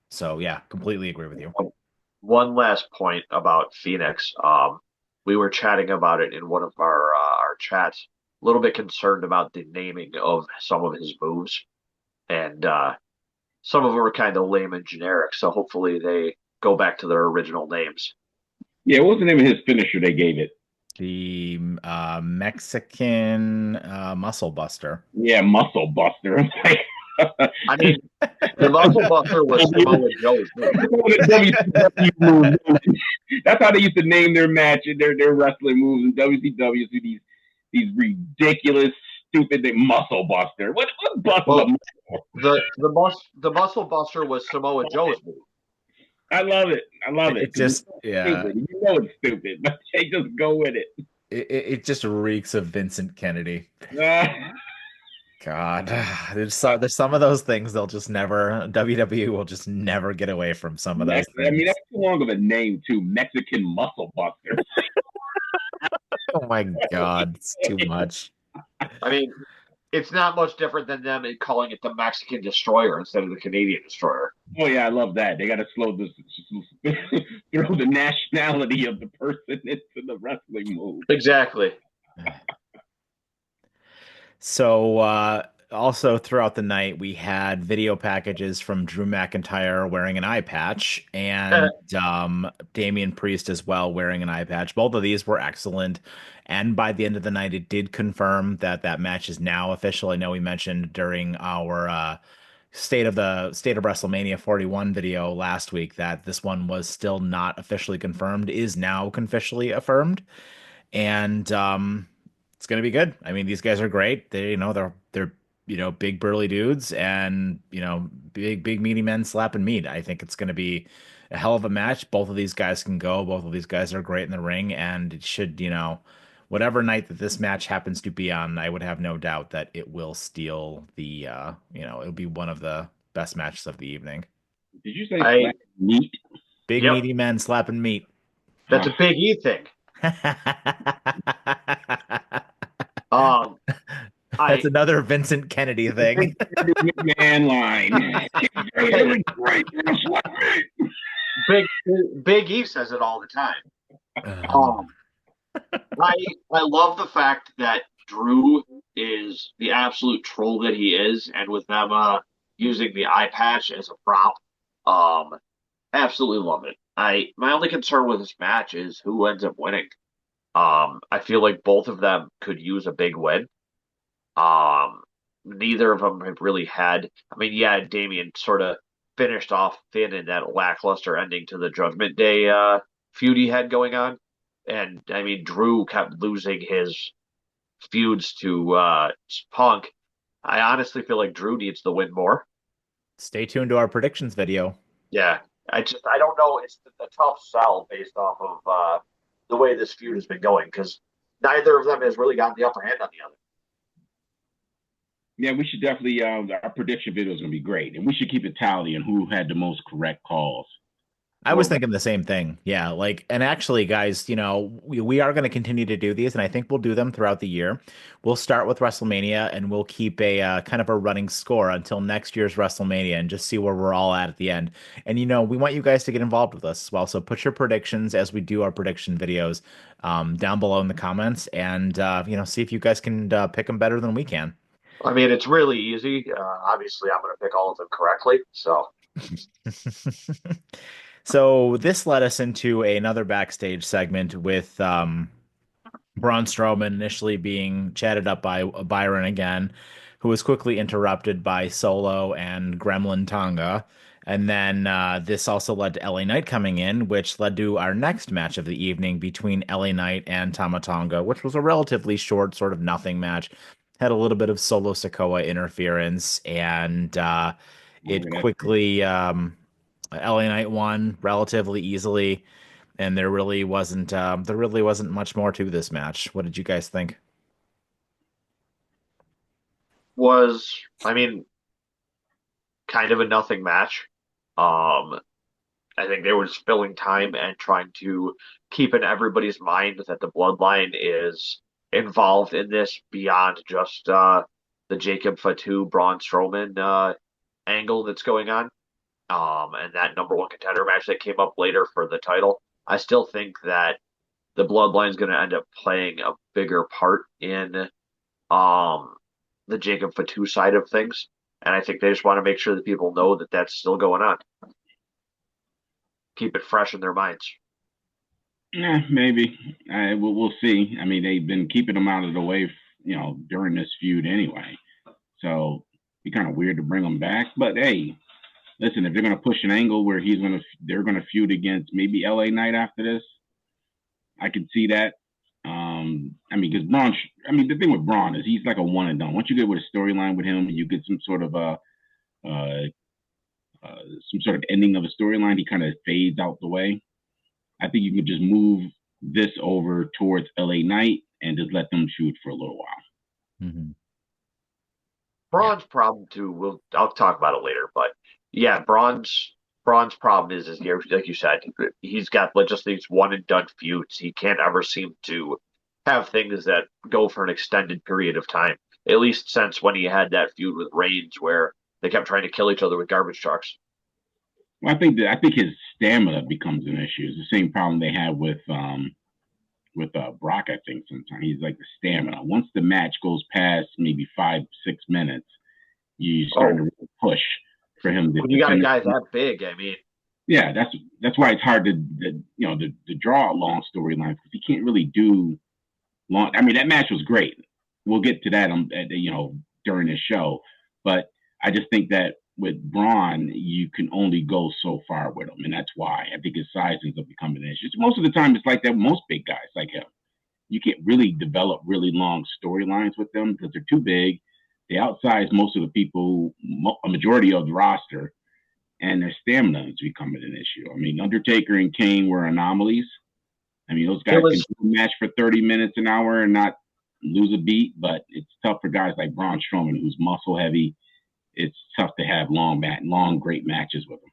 So yeah, completely agree with you. One last point about Phoenix. We were chatting about it in one of our chats. A little bit concerned about the naming of some of his moves, and some of them are kind of lame and generic. So hopefully they go back to their original names. Yeah, what was the name of his finisher they gave it? The Mexican Muscle Buster. Yeah, Muscle Buster. I mean, the Muscle Buster was Samoa Joe's move. That's how they used to name their match and their wrestling moves in WCW. These ridiculous, stupid Muscle Buster. What Buster? The Muscle Buster was Samoa Joe's move. I love it. It just, yeah. Stupid. You know it's stupid, but they just go with it. It just reeks of Vincent Kennedy. God, there's some of those things they'll just never, WWE will just never get away from some of those things. I mean, that's too long of a name, too. Mexican Muscle Buster. Oh my God, it's too much. I mean, it's not much different than them calling it the Mexican Destroyer instead of the Canadian Destroyer. Oh yeah, I love that. They got to throw the nationality of the person into the wrestling move. Exactly. So also throughout the night, we had video packages from Drew McIntyre wearing an eye patch and Damian Priest as well wearing an eye patch. Both of these were excellent. And by the end of the night, it did confirm that match is now official. I know we mentioned during our State of WrestleMania 41 video last week that this one was still not officially confirmed, is now officially affirmed. And it's gonna be good. I mean, these guys are great. They're big burly dudes and big meaty men slapping meat. I think it's gonna be a hell of a match. Both of these guys can go. Both of these guys are great in the ring, and it should whatever night that this match happens to be on, I would have no doubt that it will steal the it'll be one of the best matches of the evening. Did you say I slap meat? Big Yep, meaty men slapping meat. that's a Oh, Big E thing. Um, That's I another Vincent Kennedy the big thing. McMahon line. Big Right, slap meat. Big Big E says it all the time. Um, I I love the fact that Drew is the absolute troll that he is, and with them using the eye patch as a prop, absolutely love it. I My only concern with this match is who ends up winning. I feel like both of them could use a big win. Um, Neither of them have really had. I mean, yeah, Damian sort of finished off Finn in that lackluster ending to the Judgment Day feud he had going on, and I mean, Drew kept losing his feuds to Punk. I honestly feel like Drew needs to win more. Stay tuned to our predictions video. Yeah, I don't know. It's a tough sell based off of the way this feud has been going because neither of them has really gotten the upper hand on the other. Yeah, we should definitely. Our prediction video is going to be great, and we should keep a tally on who had the most correct calls. I was Well, thinking the same thing. Yeah, like, and actually, guys, we are going to continue to do these, and I think we'll do them throughout the year. We'll start with WrestleMania, and we'll keep a kind of a running score until next year's WrestleMania, and just see where we're all at the end. And we want you guys to get involved with us as well. So put your predictions as we do our prediction videos down below in the comments, and see if you guys can pick them better than we can. I mean, it's really easy. Obviously, I'm going to pick all of them correctly. So, So this led us into another backstage segment with Braun Strowman initially being chatted up by Byron again, who was quickly interrupted by Solo and Gremlin Tonga. And then this also led to LA Knight coming in, which led to our next match of the evening between LA Knight and Tama Tonga, which was a relatively short, sort of nothing match. Had a little bit of Solo Sikoa interference, and it quickly LA Knight won relatively easily, and there really wasn't much more to this match. What did you guys think? was I mean, kind of a nothing match. Um, I think they were just filling time and trying to keep in everybody's mind that the bloodline is involved in this beyond just the Jacob Fatu Braun Strowman angle that's going on. And that number one contender match that came up later for the title. I still think that the bloodline is going to end up playing a bigger part in um, the Jacob Fatu side of things. And I think they just want to make sure that people know that that's still going on. Keep it fresh in their minds. yeah, maybe. We'll see. I mean, they've been keeping them out of the way, during this feud anyway. So it'd be kind of weird to bring them back. But hey, listen, if they're going to push an angle where they're going to feud against maybe LA Knight after this, I could see that. I mean, because Braun, the thing with Braun is he's like a one and done. Once you get with a storyline with him and you get some sort of uh, some sort of ending of a storyline, he kind of fades out the way. I think you could just move this over towards LA Knight and just let them shoot for a little while. Mm-hmm. Yeah. Braun's problem too. I'll talk about it later, but yeah, Braun's problem is like you said, he's got just these one and done feuds. He can't ever seem to have things that go for an extended period of time. At least since when he had that feud with Reigns, where they kept trying to kill each other with garbage trucks. Well, I think his stamina becomes an issue. It's the same problem they had with Brock. I think sometimes he's like the stamina. Once the match goes past maybe 5-6 minutes, you start to really push for him to When you got a finish. guy that big, I mean, Yeah, that's why it's hard to draw a long storyline because he can't really do long. I mean, that match was great. We'll get to that during this show, but I just think that with Braun, you can only go so far with him, and that's why I think his size ends up becoming an issue. Most of the time, it's like that. With most big guys like him, you can't really develop really long storylines with them because they're too big. They outsize most of the people, a majority of the roster, and their stamina is becoming an issue. I mean, Undertaker and Kane were anomalies, I mean, those It guys can was match for 30 minutes, an hour, and not lose a beat, but it's tough for guys like Braun Strowman, who's muscle heavy. It's tough to have long, great matches with him.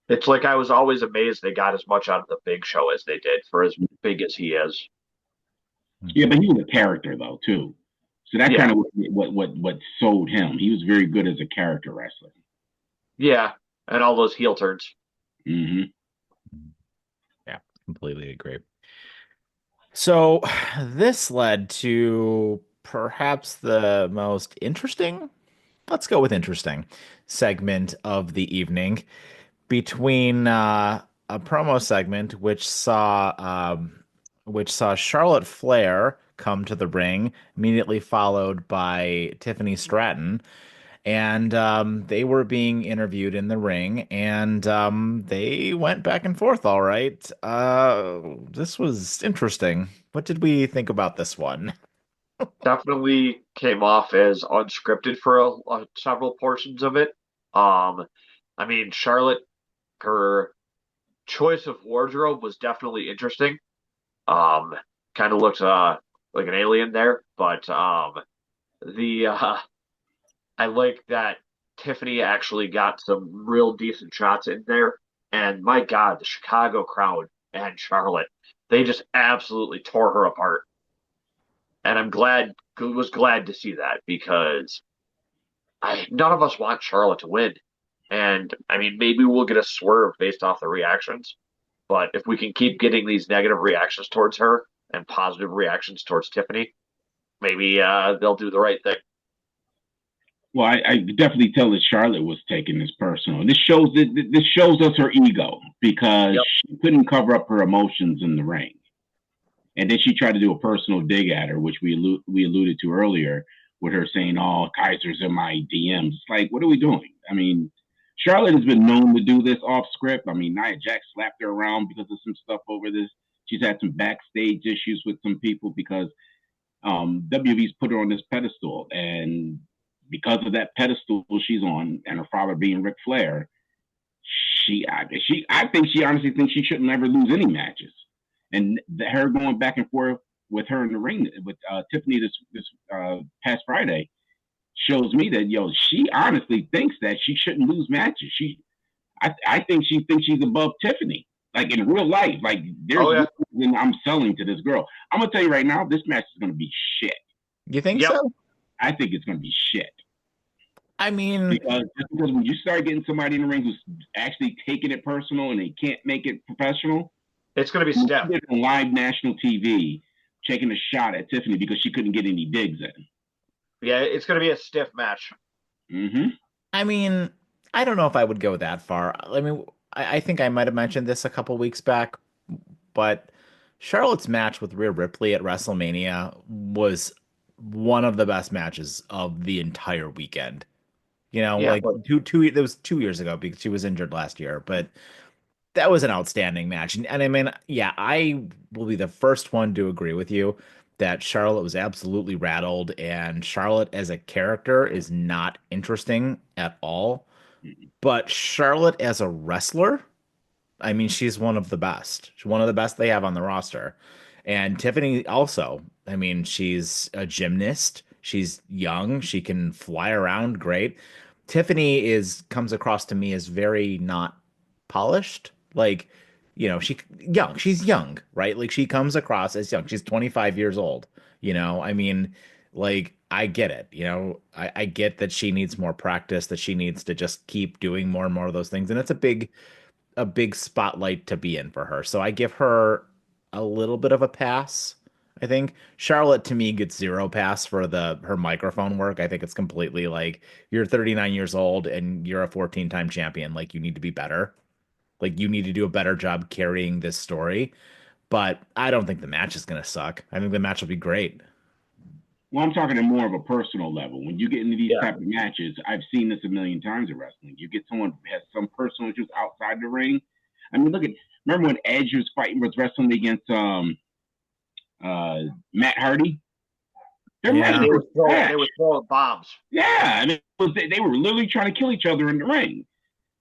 it's like I was always amazed they got as much out of the Big Show as they did for as big as he is. Yeah, but he was a character though too, so that Yeah, kind of what sold him. He was very good as a character wrestler. yeah, and all those heel turns. Mm-hmm. Yeah, completely agree. So this led to perhaps the most interesting, let's go with interesting, segment of the evening between a promo segment which saw Charlotte Flair come to the ring, immediately followed by Tiffany Stratton, and they were being interviewed in the ring, and they went back and forth. All right, this was interesting. What did we think about this one? Definitely came off as unscripted for several portions of it. Um, I mean, Charlotte, her choice of wardrobe was definitely interesting. Um, Kind of looked like an alien there, but the I like that Tiffany actually got some real decent shots in there. And my God, the Chicago crowd and Charlotte, they just absolutely tore her apart. And was glad to see that because none of us want Charlotte to win. And I mean, maybe we'll get a swerve based off the reactions, but if we can keep getting these negative reactions towards her and positive reactions towards Tiffany, maybe they'll do the right thing. Well, I definitely tell that Charlotte was taking this personal. This shows us her ego because Yep. she couldn't cover up her emotions in the ring, and then she tried to do a personal dig at her, which we alluded to earlier, with her saying, "Oh, Kaiser's in my DMs." It's like, what are we doing? I mean, Charlotte has been known to do this off script. I mean, Nia Jax slapped her around because of some stuff over this. She's had some backstage issues with some people because WWE's put her on this pedestal, and because of that pedestal she's on, and her father being Ric Flair, I think she honestly thinks she shouldn't ever lose any matches, and her going back and forth with her in the ring with Tiffany this past Friday shows me that she honestly thinks that she shouldn't lose matches. I think she thinks she's above Tiffany. Like in real life, like there's Oh yeah, nothing I'm selling to this girl. I'm gonna tell you right now, this match is gonna be shit. You think yep. so? I think it's gonna be shit I mean, because when you start getting somebody in the ring who's actually taking it personal and they can't make it professional, It's going to be stiff. on live national TV taking a shot at Tiffany because she couldn't get any digs in. Yeah, it's going to be a stiff match. Mm-hmm. I mean, I don't know if I would go that far. I mean, I think I might have mentioned this a couple weeks back, but Charlotte's match with Rhea Ripley at WrestleMania was one of the best matches of the entire weekend. You know, Yeah, like but it was 2 years ago because she was injured last year, but that was an outstanding match. And I mean, yeah, I will be the first one to agree with you that Charlotte was absolutely rattled, and Charlotte as a character is not interesting at all. But Charlotte as a wrestler, I mean, she's one of the best. She's one of the best they have on the roster. And Tiffany also, I mean, she's a gymnast. She's young. She can fly around great. Tiffany comes across to me as very not polished. Like, she's young, right? Like she comes across as young. She's 25 years old, I mean, like I get it, I get that she needs more practice, that she needs to just keep doing more and more of those things. And it's a big spotlight to be in for her. So I give her a little bit of a pass. I think Charlotte to me gets zero pass for her microphone work. I think it's completely like you're 39 years old and you're a 14-time champion. Like you need to be better. Like you need to do a better job carrying this story. But I don't think the match is gonna suck. I think the match will be great. Well, I'm talking at more of a personal level. When you get into these yeah, type of matches, I've seen this a million times in wrestling. You get someone who has some personal issues outside the ring. I mean, remember when Edge was wrestling against Matt Hardy? Their Yeah. matches were they were throwing bombs. Yeah, I mean, they were literally trying to kill each other in the ring.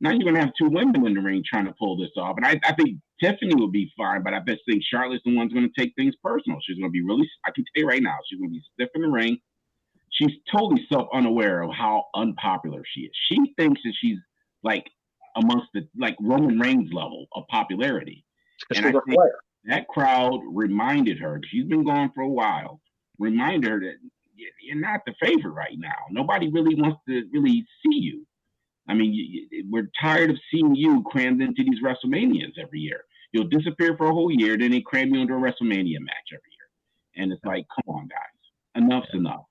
Now you're going to have two women in the ring trying to pull this off. And I think Tiffany would be fine, but I bet think Charlotte's the one's going to take things personal. She's going to be really, I can tell you right now, she's going to be stiff in the ring. She's totally self unaware of how unpopular she is. She thinks that she's like amongst the like Roman Reigns level of popularity. And I think that crowd reminded her, she's been gone for a while, reminded her that you're not the favorite right now. Nobody really wants to really see you. I mean, we're tired of seeing you crammed into these WrestleManias every year. You'll disappear for a whole year, then they cram you into a WrestleMania match every year. And it's like, come on, guys, enough's enough.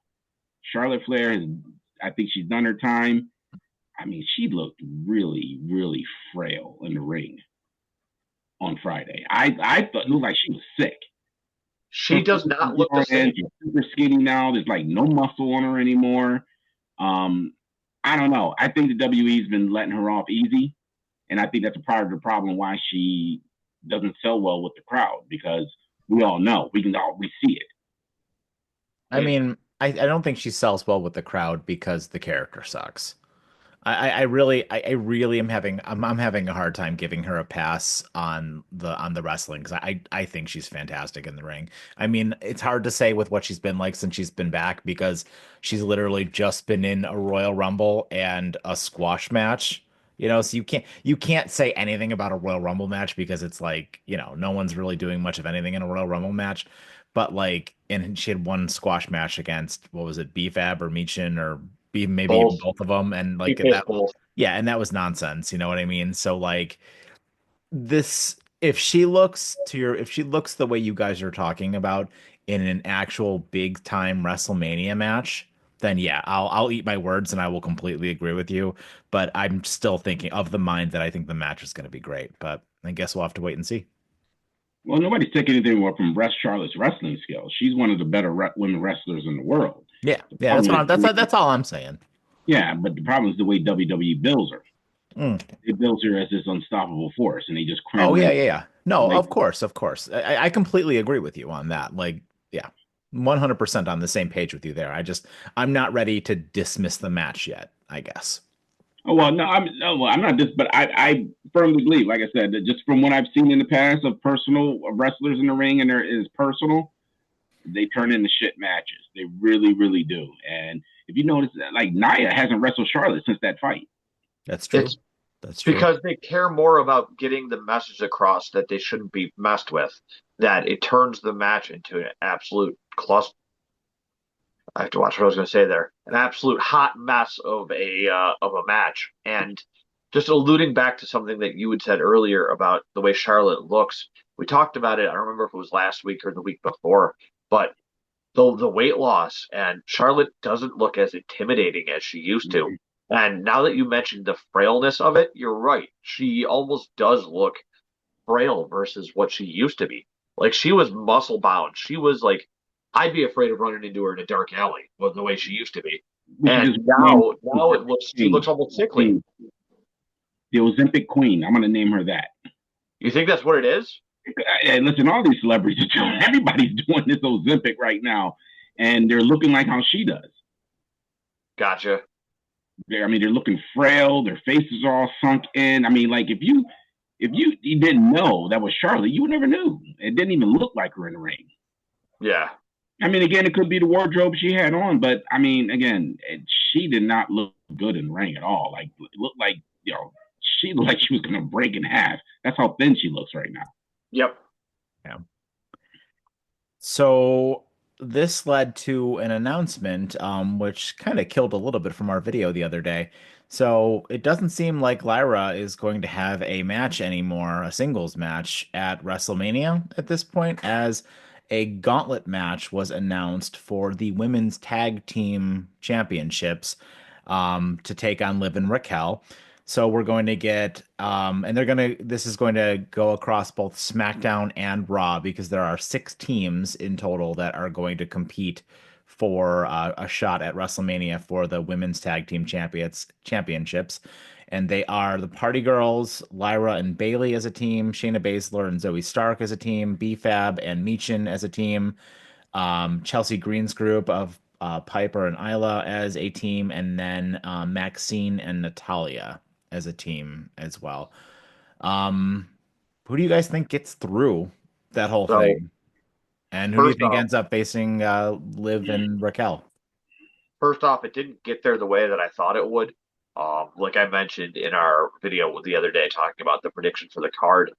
Charlotte Flair has, I think she's done her time. I mean, she looked really, really frail in the ring on Friday. I thought it looked like she was sick. She does not look the same. She's super skinny now. There's like no muscle on her anymore. I don't know. I think the WWE's been letting her off easy, and I think that's a part of the problem why she doesn't sell well with the crowd, because we all know we see it. I mean, I don't think she sells well with the crowd because the character sucks. I really am having I'm having a hard time giving her a pass on the wrestling because I think she's fantastic in the ring. I mean, it's hard to say with what she's been like since she's been back because she's literally just been in a Royal Rumble and a squash match. So you can't say anything about a Royal Rumble match because it's like, no one's really doing much of anything in a Royal Rumble match. But like, and she had one squash match against, what was it, BFAB or Michin or maybe even both of them, and like that, yeah, and that was nonsense. You know what I mean? So like this, if she looks the way you guys are talking about in an actual big time WrestleMania match, then yeah, I'll eat my words and I will completely agree with you. But I'm still thinking of the mind that I think the match is going to be great. But I guess we'll have to wait and see. Well, nobody's taking anything away from Charlotte's wrestling skills. She's one of the better women wrestlers in the world. Yeah, that's all I'm saying. Yeah, but the problem is the way WWE bills her. It bills her as this unstoppable force, and they just cram. Oh yeah. No, of course. I completely agree with you on that. Like, yeah, 100% on the same page with you there. I'm not ready to dismiss the match yet, I guess. Oh well, no, I'm not this, but I firmly believe, like I said, that just from what I've seen in the past of personal wrestlers in the ring, and there is personal, they turn into shit matches. They really, really do. And if you notice, like Nia hasn't wrestled Charlotte since that fight. That's true. That's true. Because they care more about getting the message across that they shouldn't be messed with, that it turns the match into an absolute cluster. I have to watch what I was going to say there. An absolute hot mess of a match. And just alluding back to something that you had said earlier about the way Charlotte looks, we talked about it. I don't remember if it was last week or the week before, but the weight loss, and Charlotte doesn't look as intimidating as she used to. And now that you mentioned the frailness of it, you're right. She almost does look frail versus what she used to be. Like, she was muscle bound. She was like, I'd be afraid of running into her in a dark alley with the way she used to be. And now she looks almost sickly. The Ozempic Queen. I'm going to name her that. You think that's what it is? And listen, all these celebrities are doing, everybody's doing this Ozempic right now, and they're looking like how she does. Gotcha. They're looking frail. Their faces are all sunk in. I mean, like if you didn't know that was Charlotte, you would never knew. It didn't even look like her in the ring. Yeah. I mean, again, it could be the wardrobe she had on, but I mean, again, she did not look good in the ring at all. Like, it looked like, she looked like she was going to break in half. That's how thin she looks right now. Yep. Yeah. So this led to an announcement, which kind of killed a little bit from our video the other day. So it doesn't seem like Lyra is going to have a match anymore, a singles match at WrestleMania at this point, as a gauntlet match was announced for the women's tag team championships, to take on Liv and Raquel. So we're going to get, this is going to go across both SmackDown and Raw because there are 6 teams in total that are going to compete for a shot at WrestleMania for the women's tag team championships. And they are the Party Girls, Lyra and Bailey as a team, Shayna Baszler and Zoe Stark as a team, BFAB and Michin as a team, Chelsea Green's group of Piper and Isla as a team, and then Maxine and Natalia as a team as well. Who do you guys think gets through that whole So thing? And who do you first think off, ends up facing Liv and Raquel? first off, it didn't get there the way that I thought it would. Like I mentioned in our video the other day talking about the prediction for the card,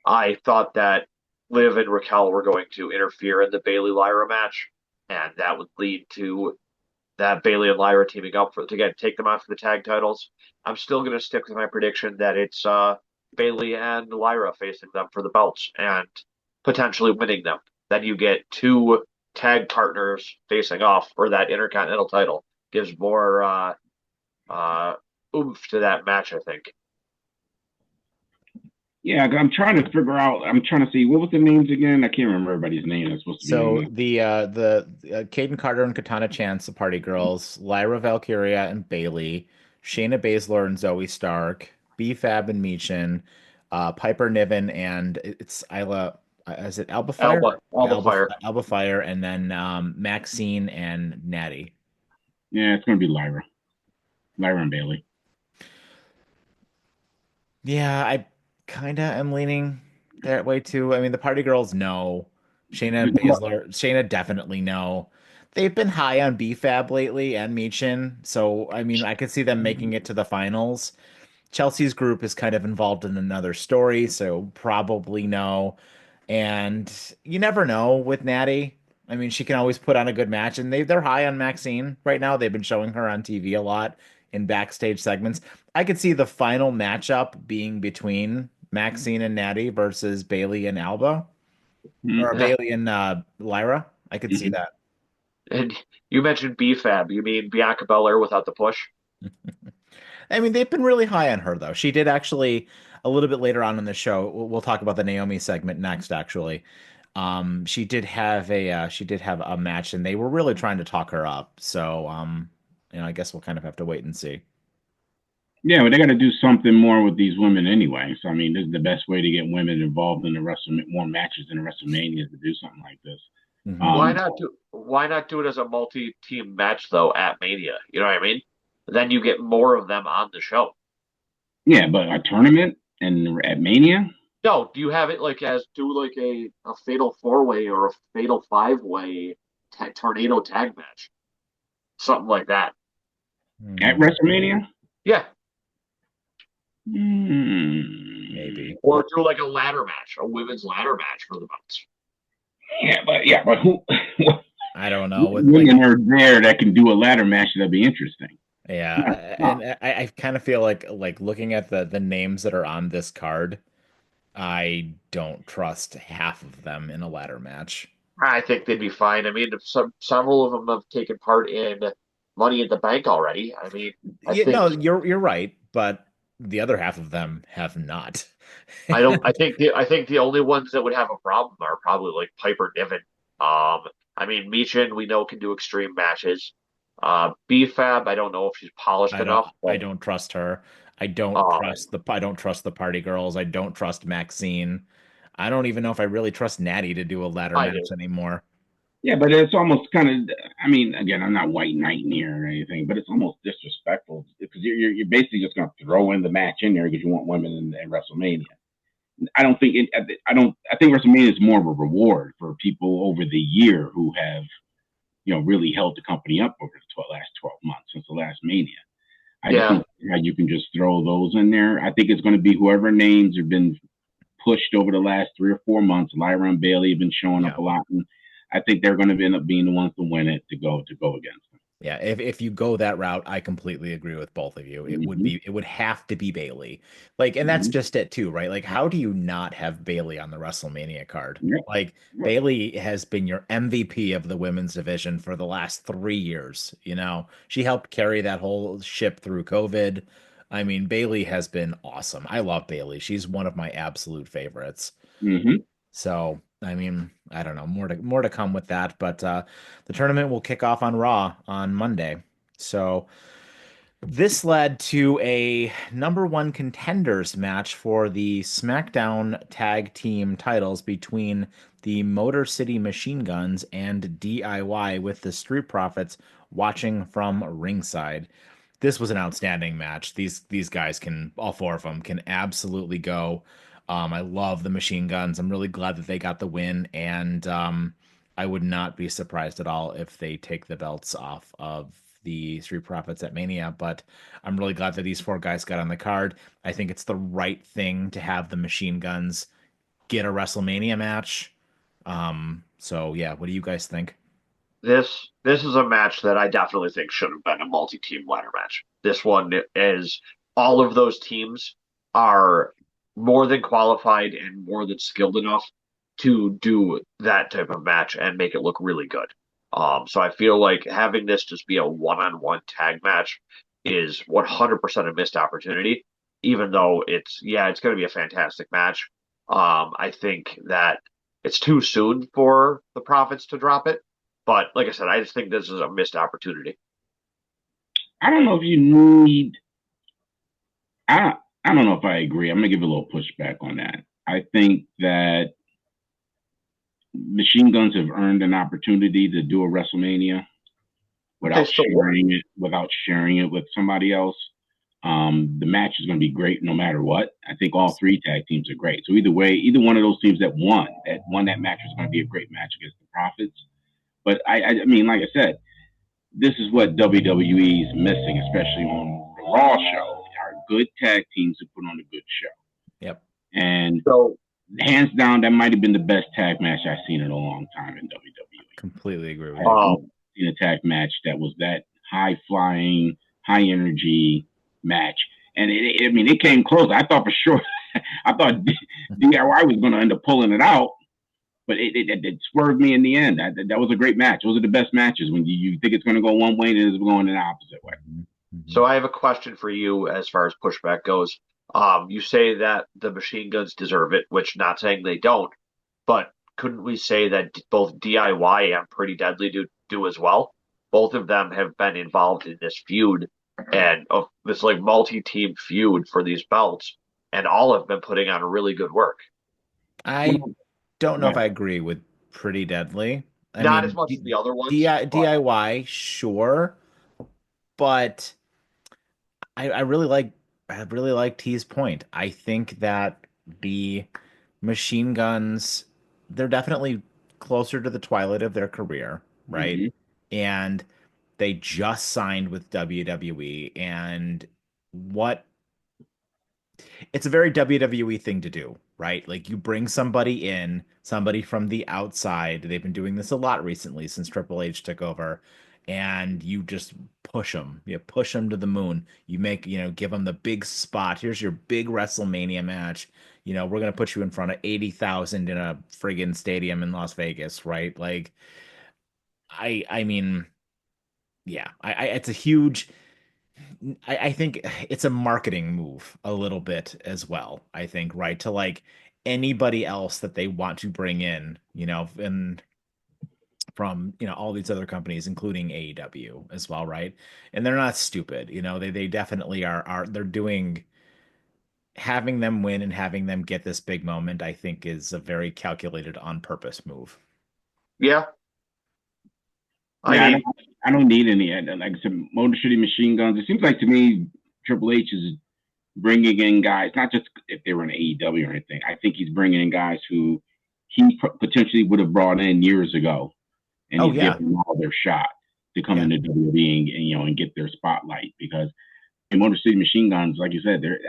I thought that Liv and Raquel were going to interfere in the Bailey Lyra match, and that would lead to that Bailey and Lyra teaming up for to get take them out for the tag titles. I'm still going to stick with my prediction that it's Bailey and Lyra facing them for the belts and potentially winning them. Then you get two tag partners facing off for that Intercontinental title. Gives more uh, oomph to that match, I think. Yeah, I'm trying to figure out. I'm trying to see what was the names again. I can't remember everybody's name that's supposed to be in So this. the Caden Carter and Katana Chance, the Party Girls, Lyra Valkyria and Bailey, Shayna Baszler and Zoe Stark, B-Fab and Michin, Piper Niven and it's Isla. Is it Alba Fire? Alba Fire. Alba Fire, and then Maxine and Natty. Yeah, it's going to be Lyra and Bailey. Yeah, I kind of am leaning that way too. I mean, the Party Girls know. Shayna and Baszler, Shayna definitely know. They've been high on BFAB lately and Michin, so I mean, I could see them making it to the finals. Chelsea's group is kind of involved in another story, so probably no. And you never know with Natty. I mean, she can always put on a good match, and they're high on Maxine right now. They've been showing her on TV a lot in backstage segments. I could see the final matchup being between Maxine and Natty versus Bailey and Alba, or Mm-hmm. Bailey and Lyra. I could see Mm-hmm. that. And you mentioned BFAB. You mean Bianca Belair without the push? I mean, they've been really high on her though. She did actually a little bit later on in the show. We'll talk about the Naomi segment next, actually. She did have a match, and they were really trying to talk her up. So, I guess we'll kind of have to wait and see. Yeah, but they got to do something more with these women anyway. So I mean, this is the best way to get women involved in the more matches in the WrestleMania is to do something like this. Hmm. Why Um, not do why not do it as a multi-team match though at Mania? You know what I mean? Then you get more of them on the show. yeah, but a tournament and at Mania, No, do you have it like as do like a fatal four way or a fatal five way tornado tag match, something like that? at Hmm, WrestleMania. Yeah, maybe. or do like a ladder match, a women's ladder match for the belts. Yeah, but who? I don't know. What With like, women are there that can do a ladder match that'd be interesting? yeah, Oh, and I kind of feel like looking at the names that are on this card, I don't trust half of them in a ladder match. I think they'd be fine. I mean, several of them have taken part in Money in the Bank already. I mean, I Yeah, think no, you're right, but the other half of them have not. I don't. I think the only ones that would have a problem are probably like Piper Niven. I mean, Michin we know can do extreme matches. BFAB, I don't know if she's polished enough, I but don't trust her. um, I don't trust the party girls. I don't trust Maxine. I don't even know if I really trust Natty to do a ladder I match do. anymore. yeah, but it's almost kind of. I mean, again, I'm not white knighting here or anything, but it's almost disrespectful because you're basically just going to throw in the match in there because you want women in WrestleMania. I don't think it, I don't. I think WrestleMania is more of a reward for people over the year who have really held the company up over the last 12 months since the last Mania. I just Yeah, don't see how you can just throw those in there. I think it's going to be whoever names have been pushed over the last 3 or 4 months. Lyra and Bailey have been showing up Yeah. a lot, and I think they're going to end up being the ones to win it to go against them. Yeah, if you go that route, I completely agree with both of you. Mm-hmm. It would have to be Bailey. Like, and that's Mm-hmm. just it too, right? Like, how do you not have Bailey on the WrestleMania card? Yep. Like, Yep. Bailey has been your MVP of the women's division for the last 3 years. She helped carry that whole ship through COVID. I mean, Bailey has been awesome. I love Bailey. She's one of my absolute favorites. Mm-hmm. So, I mean, I don't know, more to come with that, but the tournament will kick off on Raw on Monday. So, this led to a number one contenders match for the SmackDown tag team titles between the Motor City Machine Guns and DIY, with the Street Profits watching from ringside. This was an outstanding match. These guys can, all four of them can absolutely go. I love the Machine Guns. I'm really glad that they got the win, and I would not be surprised at all if they take the belts off of the Street Profits at Mania. But I'm really glad that these four guys got on the card. I think it's the right thing to have the Machine Guns get a WrestleMania match. So yeah, what do you guys think? This is a match that I definitely think should have been a multi-team ladder match. This one is all of those teams are more than qualified and more than skilled enough to do that type of match and make it look really good. So I feel like having this just be a one-on-one tag match is 100% a missed opportunity, even though it's going to be a fantastic match. I think that it's too soon for the Profits to drop it. But like I said, I just think this is a missed opportunity. I don't know if you need. I I don't know if I agree. I'm gonna give a little pushback on that. I think that Machine Guns have earned an opportunity to do a WrestleMania They still won. without sharing it with somebody else. The match is going to be great no matter what. I think all three tag teams are great. So either way, either one of those teams that won that match was going to be a great match against the Profits. But I mean, like I said, this is what WWE is missing, especially on the Raw show, are good tag teams to put on a good show. Yep. And So hands down, that might have been the best tag match I've seen in a long time in WWE. Completely agree with I you. haven't seen a tag match that was that high flying, high energy match. And I mean, it came close. I thought for sure, I thought DIY was going to end up pulling it out, but it swerved me in the end. That was a great match. Those are the best matches when you think it's going to go one way and it's going in the opposite way. Mhm. so I have a question for you as far as pushback goes. You say that the machine guns deserve it, which not saying they don't, but couldn't we say that both DIY and Pretty Deadly do as well? Both of them have been involved in this feud and of this like multi-team feud for these belts, and all have been putting on really good work. I don't know if But I agree with Pretty Deadly. I Not as mean, much as the other ones, but DIY, sure, but I really like T's point. I think that the Machine Guns, they're definitely closer to the twilight of their career, right? mm-hmm. And they just signed with WWE, and what it's a very WWE thing to do, right? Like you bring somebody in, somebody from the outside. They've been doing this a lot recently since Triple H took over, and you just push them. You push them to the moon. You make, give them the big spot. Here's your big WrestleMania match. We're gonna put you in front of 80,000 in a friggin' stadium in Las Vegas, right? Like, I mean, yeah, it's a huge. I think it's a marketing move a little bit as well. I think, right? To like anybody else that they want to bring in, and from, all these other companies, including AEW as well, right? And they're not stupid, they definitely are they're doing having them win and having them get this big moment, I think is a very calculated on purpose move. yeah, I Yeah, mean, I don't need any. Like I said, Motor City Machine Guns. It seems like to me, Triple H is bringing in guys, not just if they were in AEW or anything. I think he's bringing in guys who he potentially would have brought in years ago, and Oh he's yeah. giving them all their shot to come Yeah. into WWE and get their spotlight because in Motor City Machine Guns, like you said, they're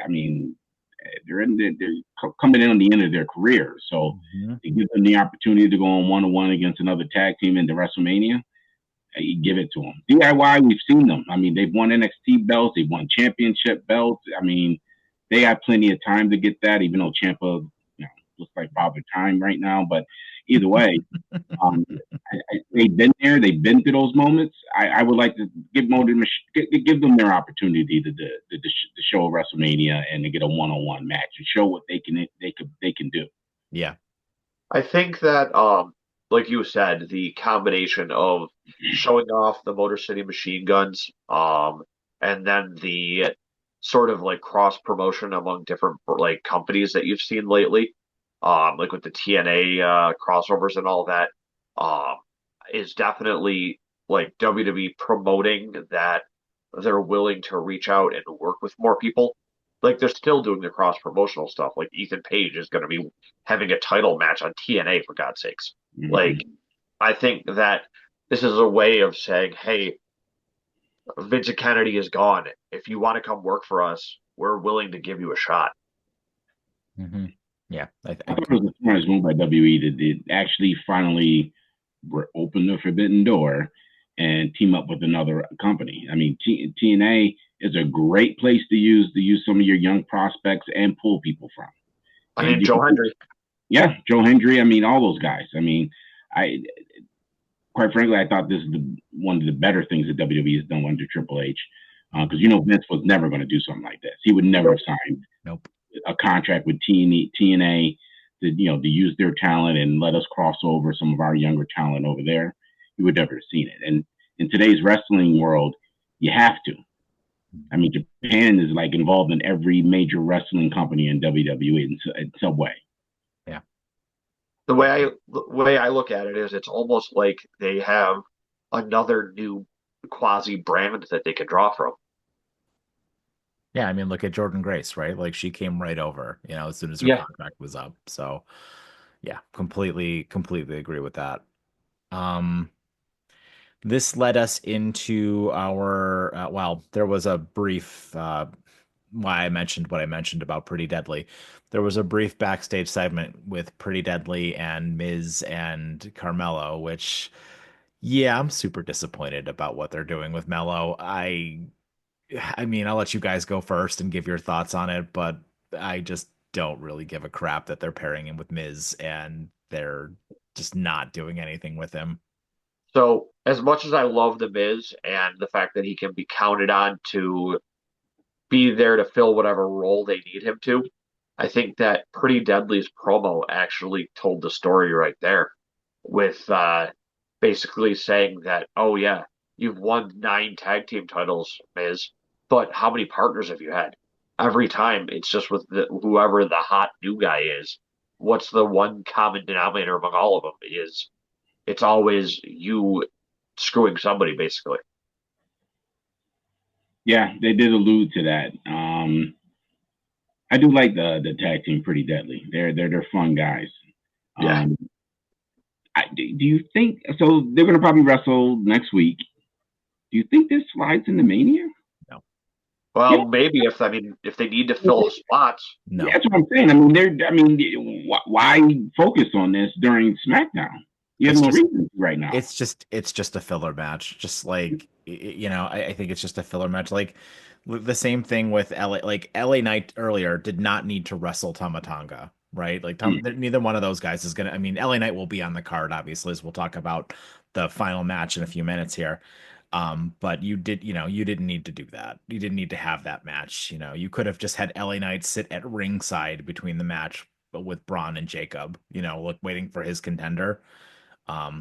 coming in on the end of their career, so Mhm. to give them the opportunity to go on one-on-one against another tag team into WrestleMania, you give it to them. DIY, we've seen them. I mean, they've won NXT belts, they've won championship belts. I mean, they have plenty of time to get that, even though Champa, looks like Father Time right now. But either way, um, they've been there, they've been through those moments. I would like to give them their opportunity to show a WrestleMania and to get a one-on-one match and show what they can do. Yeah. I think that, like you said, the combination of showing off the Motor City Machine Guns, and then the sort of like cross promotion among different like companies that you've seen lately, like with the TNA crossovers and all that, um, is definitely like WWE promoting that they're willing to reach out and work with more people. like they're still doing the cross promotional stuff. Like Ethan Page is going to be having a title match on TNA for God's sakes. Like Hmm. I think that this is a way of saying, hey, Vincent Kennedy is gone. If you want to come work for us, we're willing to give you a shot. Hmm. Yeah, I thought it was a smart move by WWE that they actually finally open the forbidden door and team up with another company. I mean, TNA is a great place to use some of your young prospects and pull people from. I And mean, you Joe can, Hendry. yeah, Joe Hendry. I mean, all those guys. I mean, I quite frankly, I thought this is one of the better things that WWE has done under Triple H, because Vince was never going to do something like this. He would never have Nope. signed nope. a contract with TNA to to use their talent and let us cross over some of our younger talent over there. You would never have seen it. And in today's wrestling world, you have to. I mean, Japan is like involved in every major wrestling company in WWE in some way. Yeah. The way I look at it is it's almost like they have another new quasi brand that they could draw from. Yeah, I mean, look at Jordan Grace, right? Like she came right over, as soon as her Yeah. contract was up. So, yeah, completely agree with that. Um, this led us into our well, there was a brief why I mentioned what I mentioned about Pretty Deadly. There was a brief backstage segment with Pretty Deadly and Miz and Carmelo, which yeah, I'm super disappointed about what they're doing with Mello. I mean, I'll let you guys go first and give your thoughts on it, but I just don't really give a crap that they're pairing him with Miz and they're just not doing anything with him. So as much as I love the Miz and the fact that he can be counted on to be there to fill whatever role they need him to, I think that Pretty Deadly's promo actually told the story right there with basically saying that, oh yeah, you've won 9 tag team titles, Miz, but how many partners have you had? Every time it's just with whoever the hot new guy is. What's the one common denominator among all of them is it's always you screwing somebody, basically. Yeah, they did allude to that. I do like the tag team Pretty Deadly. They're fun guys. Yeah. Um, do you think so? They're going to probably wrestle next week. Do you think this slides into Mania? No, Yeah, Well, maybe if they need to fill spots. yeah, no. that's what I'm saying. I mean, why focus on this during SmackDown? You have It's no just reason right now. it's just a filler match. Just like I think it's just a filler match. Like the same thing with LA. Like LA Knight earlier did not need to wrestle Tama Tonga, right? Like Hmm. neither one of those guys is gonna. I mean, LA Knight will be on the card, obviously, as we'll talk about the final match in a few minutes here. But you didn't need to do that. You didn't need to have that match. You could have just had LA Knight sit at ringside between the match with Braun and Jacob, look, waiting for his contender.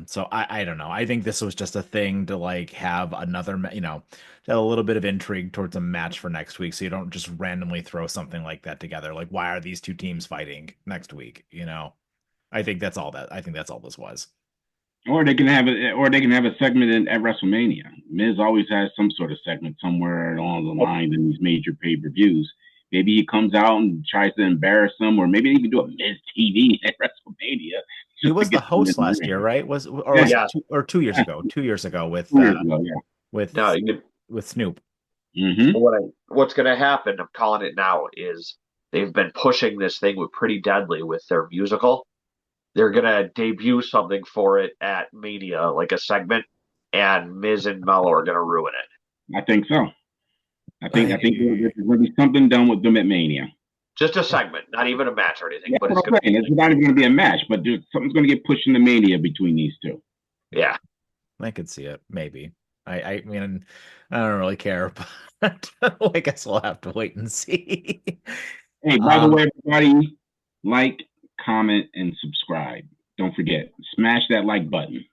So I don't know. I think this was just a thing to like have another, to have a little bit of intrigue towards a match for next week. So you don't just randomly throw something like that together. Like, why are these two teams fighting next week? I think that's all this was. Or they can have a segment at WrestleMania. Miz always has some sort of segment somewhere along the lines in these major pay-per-views. Maybe he comes out and tries to embarrass them, or maybe they even do a Miz TV at WrestleMania He just to was the get them in host the last year, ring. right? Was Yeah, it Yeah. 2 years yeah, ago? 2 years ago with 2 years ago, yeah. No, with with Snoop. Mm-hmm. what's going to happen, I'm calling it now, is they've been pushing this thing with Pretty Deadly with their musical. They're going to debut something for it at Mania, like a segment, and Miz and Mello are going to ruin it. I think so. I think I there's going to be something done with them at Mania. Just a segment, not even a match or anything, Yeah, but that's it's what going to I'm be saying. It's not even going to be a match, but something's going to get pushed into Mania between these two. yeah. I could see it, maybe. I mean, I don't really care, but I guess we'll have to wait and see. Hey, by the Um, way, everybody, like, comment, and subscribe. Don't forget, smash that like button.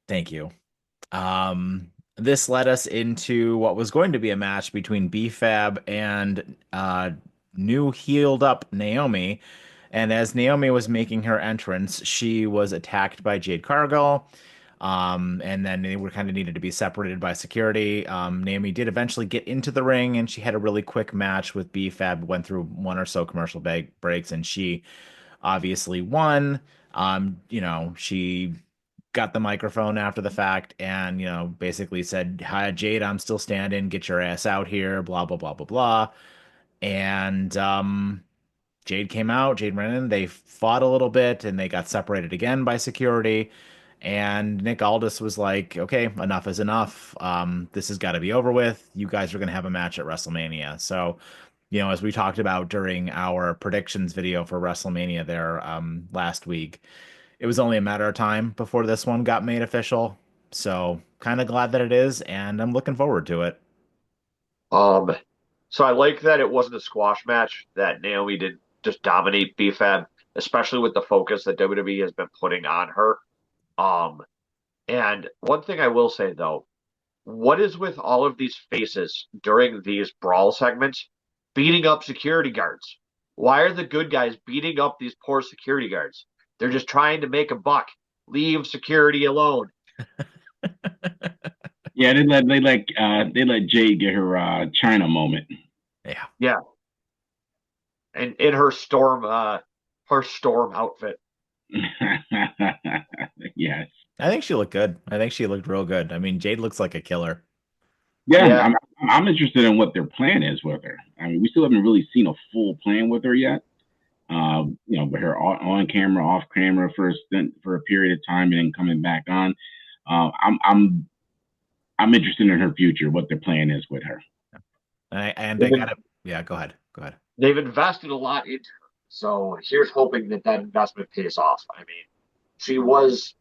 Thank you. This led us into what was going to be a match between BFAB and new healed up Naomi. And as Naomi was making her entrance, she was attacked by Jade Cargill. And then they were kind of needed to be separated by security. Naomi did eventually get into the ring, and she had a really quick match with BFAB, went through one or so commercial breaks, and she obviously won. She got the microphone after the fact and, basically said, "Hi, Jade, I'm still standing. Get your ass out here, blah, blah, blah, blah, blah." And Jade came out, Jade ran in. They fought a little bit and they got separated again by security. And Nick Aldis was like, "Okay, enough is enough. This has got to be over with. You guys are going to have a match at WrestleMania." So, as we talked about during our predictions video for WrestleMania there last week, it was only a matter of time before this one got made official. So, kind of glad that it is, and I'm looking forward to it. Um, so I like that it wasn't a squash match, that Naomi did just dominate BFAB, especially with the focus that WWE has been putting on her. Um, and one thing I will say though, what is with all of these faces during these brawl segments beating up security guards? Why are the good guys beating up these poor security guards? They're just trying to make a buck. Leave security alone. Yeah, they let Jade get her China moment. Yeah. Yeah, and in her storm outfit. Yes. I think she looked good. I think she looked real good. I mean, Jade looks like a killer. Yeah, Yeah, I'm interested in what their plan is with her. I mean, we still haven't really seen a full plan with her yet. With her on camera, off camera for a stint, for a period of time, and then coming back on. I'm interested in her future, what their plan is with her. And they've, they been, gotta, yeah, go ahead. Go ahead. they've invested a lot into her. So here's hoping that that investment pays off. I mean, she was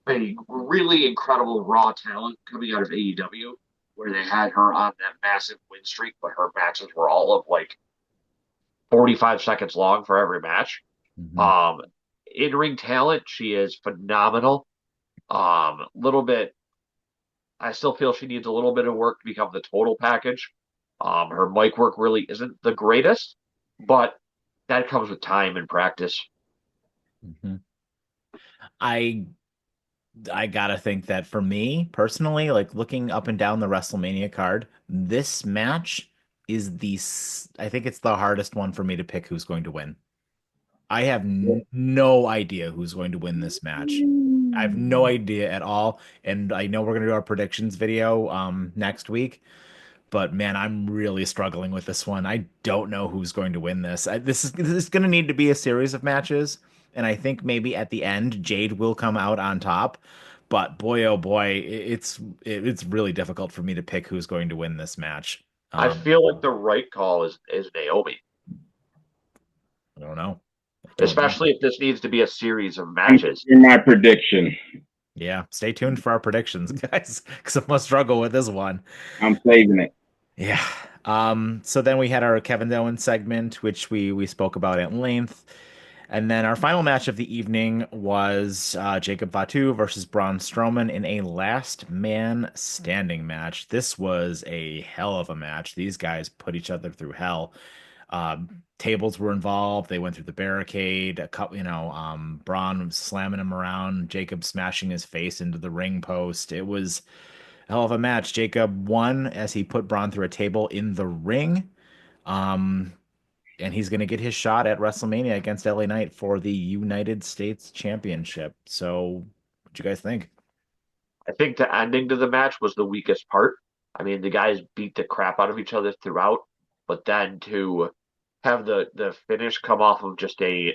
a really incredible raw talent coming out of AEW, where they had her on that massive win streak, but her matches were all of like 45 seconds long for every match. Mhm. Um, in ring talent, she is phenomenal. Little bit, I still feel she needs a little bit of work to become the total package. Her mic work really isn't the greatest, but that comes with time and practice. Mhm. I I gotta think that for me personally, like looking up and down the WrestleMania card, this match is I think it's the hardest one for me to pick who's going to win. I have no idea who's going to win this match. I have no idea at all. And I know we're going to do our predictions video next week, but man, I'm really struggling with this one. I don't know who's going to win this. This is going to need to be a series of matches, and I think maybe at the end Jade will come out on top. But boy, oh boy, it's really difficult for me to pick who's going to win this match. I Um, feel like the right call is Naomi, I don't know. I don't know. especially if this needs to be a series of I'm matches. in my prediction. Yeah, stay tuned for our predictions, guys, because I'm gonna struggle with this one. I'm saving it. Yeah. So then we had our Kevin Owens segment, which we spoke about at length. And then our final match of the evening was Jacob Fatu versus Braun Strowman in a last man standing match. This was a hell of a match. These guys put each other through hell. Tables were involved. They went through the barricade. A couple, Braun was slamming him around. Jacob smashing his face into the ring post. It was a hell of a match. Jacob won as he put Braun through a table in the ring. Um, and he's going to get his shot at WrestleMania against LA Knight for the United States Championship. So, what you guys think? I think the ending to the match was the weakest part. I mean, the guys beat the crap out of each other throughout, but then to have the finish come off of just a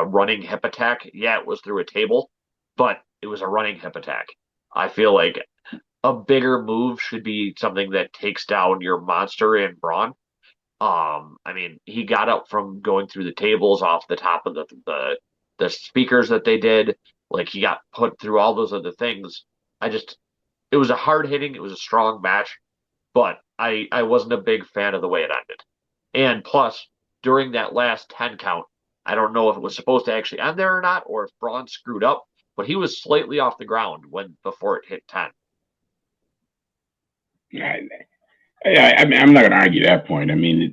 running hip attack. Yeah, it was through a table, but it was a running hip attack. I feel like a bigger move should be something that takes down your monster in Braun. I mean, he got up from going through the tables off the top of the speakers that they did. Like he got put through all those other things. I just it was a hard hitting, it was a strong match, but I wasn't a big fan of the way it ended. And plus, during that last 10 count, I don't know if it was supposed to actually end there or not, or if Braun screwed up, but he was slightly off the ground when before it hit 10. I mean, I'm not going to argue that point. I mean,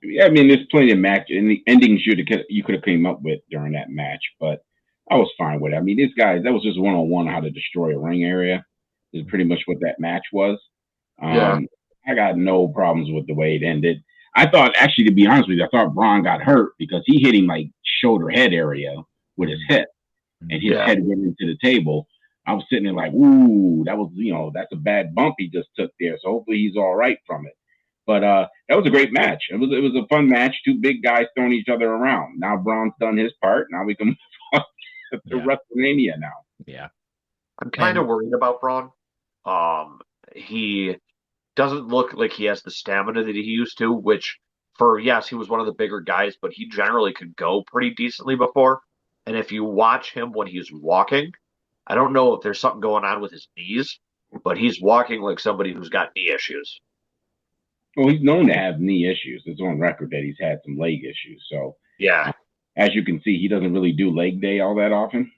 there's plenty of match and the endings you could have came up with during that match, but I was fine with it. I mean, these guys, that was just one on one how to destroy a ring area. Is pretty much what that match was. Yeah. I got no problems with the way it ended. I thought, actually, to be honest with you, I thought Braun got hurt because he hit him like shoulder head area with his Mhm. hip, and his Mhm. Yeah. head went into the table. I was sitting there like, ooh, that was, that's a bad bump he just took there. So hopefully he's all right from it. But that was a great match. It was a fun match. Two big guys throwing each other around. Now Braun's done his part. Now we can move on to Yeah. WrestleMania now. Yeah. I'm kind of And worried about Braun. He doesn't look like he has the stamina that he used to, which for yes, he was one of the bigger guys, but he generally could go pretty decently before. And if you watch him when he's walking, I don't know if there's something going on with his knees, but he's walking like somebody who's got knee issues. Well, he's known to have knee issues. It's on record that he's had some leg issues. So, Yeah. as you can see, he doesn't really do leg day all that often.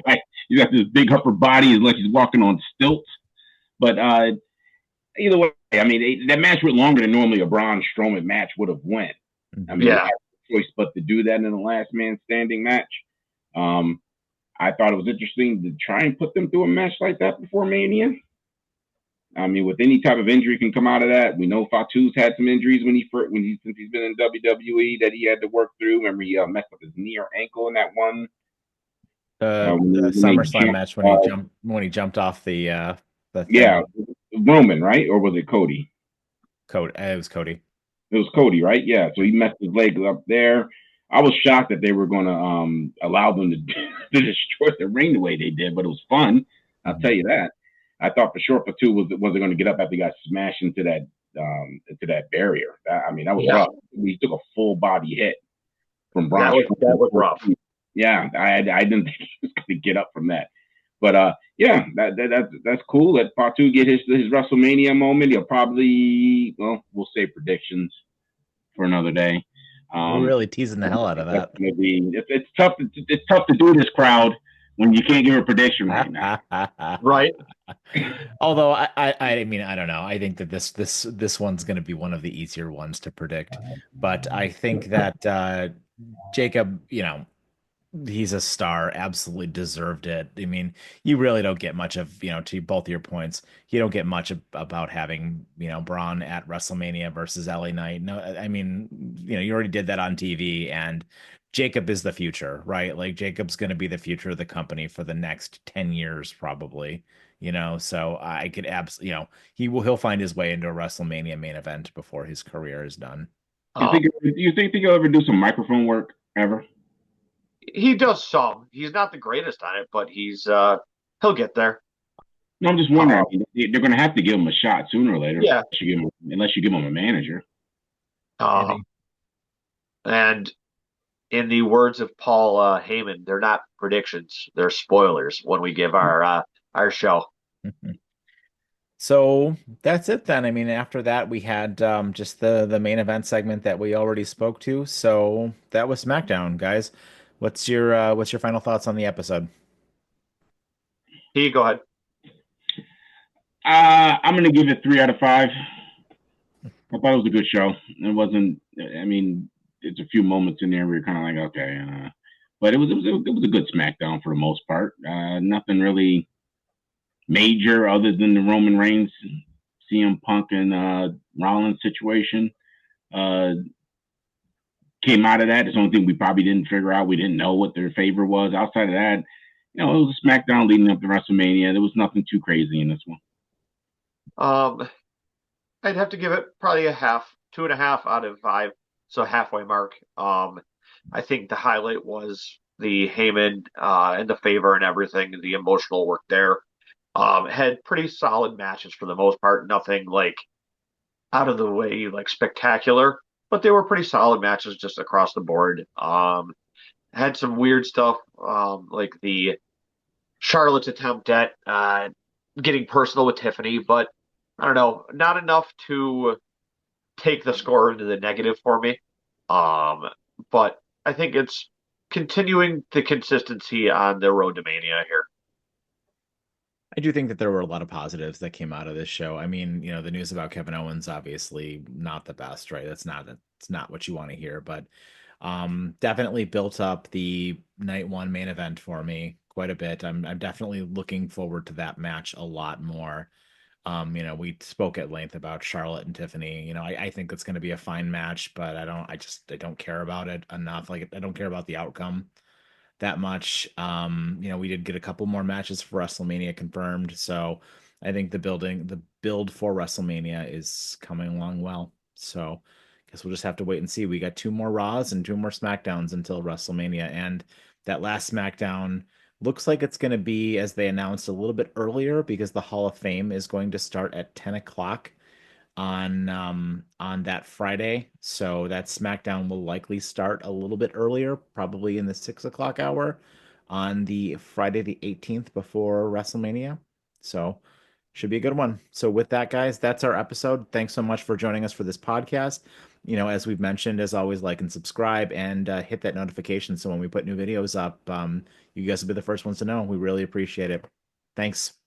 Like, he's got this big upper body, it's like he's walking on stilts. But either way, I mean, that match went longer than normally a Braun Strowman match would have went. I mean, he Yeah. had no choice but to do that in the last man standing match. Um, I thought it was interesting to try and put them through a match like that before Mania. I mean, with any type of injury can come out of that. We know Fatu's had some injuries since he's been in WWE that he had to work through. Remember, he messed up his knee or ankle in that one the when they SummerSlam jumped. match when he jumped off the Yeah, thing. Roman, right? Or was it Cody? Cody. It was Cody. It was Cody, right? Yeah. So he messed his leg up there. I was shocked that they were going to allow them to, to destroy the ring the way they did, but it was fun. I'll tell Mhm. you that. I thought for sure Fatu wasn't going to get up after he got smashed into that barrier. I mean, that was Yeah. rough. He took a full body hit from Braun That was rough. Strowman. Yeah, I didn't think he was going to get up from that. But yeah, that's cool. Let Fatu get his WrestleMania moment. He'll probably we'll say predictions for another day. We're Um, really teasing the hell out of that's that. gonna be it's tough. It's tough to do this crowd when you can't give a prediction right now. Right. Although I mean I don't know. I think that this one's going to be one of the easier ones to predict. But I think that Jacob, he's a star, absolutely deserved it. I mean, you really don't get much of, to both your points, you don't get much about having, Braun at WrestleMania versus LA Knight. No, I mean, you already did that on TV, and Jacob is the future, right? Like Jacob's going to be the future of the company for the next 10 years, probably, so I could absolutely, he'll find his way into a WrestleMania main event before his career is done. Do you think he'll ever do some microphone work ever? He does some. He's not the greatest on it, but he'll get there. No, I'm just wondering. Uh, I mean, they're going to have to give him a shot sooner or later yeah. unless you give him a manager. Um, Maybe. and in the words of Paul Heyman, they're not predictions; they're spoilers when we give our show. So that's it then. I mean, after that we had just the main event segment that we already spoke to. So that was SmackDown, guys. What's your final thoughts on the episode? Here you go ahead. I'm going to give it 3 out of 5. I thought it was a good show. It wasn't. I mean, it's a few moments in there where you're kind of like, okay, but it was a good SmackDown for the most part. Nothing really major other than the Roman Reigns, CM Punk, and Rollins situation. Uh, Came out of that. It's the only thing we probably didn't figure out. We didn't know what their favor was. Outside of that, it was a SmackDown leading up to WrestleMania. There was nothing too crazy in this one. Um, I'd have to give it probably a half, 2.5 out of 5, so halfway mark. I think the highlight was the Heyman and the favor and everything, the emotional work there. Had pretty solid matches for the most part. Nothing like out of the way, like spectacular, but they were pretty solid matches just across the board. Had some weird stuff, like the Charlotte's attempt at getting personal with Tiffany, but I don't know, not enough to take the score into the negative for me. Um, but I think it's continuing the consistency on the road to Mania here. I do think that there were a lot of positives that came out of this show. I mean, the news about Kevin Owens obviously not the best, right? That's not what you want to hear, but Definitely built up the night one main event for me quite a bit. I'm definitely looking forward to that match a lot more. We spoke at length about Charlotte and Tiffany. I think it's going to be a fine match, but I don't care about it enough. Like, I don't care about the outcome that much. We did get a couple more matches for WrestleMania confirmed, so I think the build for WrestleMania is coming along well. So, guess we'll just have to wait and see. We got two more Raws and two more SmackDowns until WrestleMania, and that last SmackDown looks like it's going to be, as they announced, a little bit earlier because the Hall of Fame is going to start at 10 o'clock on that Friday. So that SmackDown will likely start a little bit earlier, probably in the 6 o'clock hour on the Friday the 18th before WrestleMania. So should be a good one. So with that, guys, that's our episode. Thanks so much for joining us for this podcast. As we've mentioned, as always, like and subscribe and hit that notification so when we put new videos up, you guys will be the first ones to know. We really appreciate it. Thanks.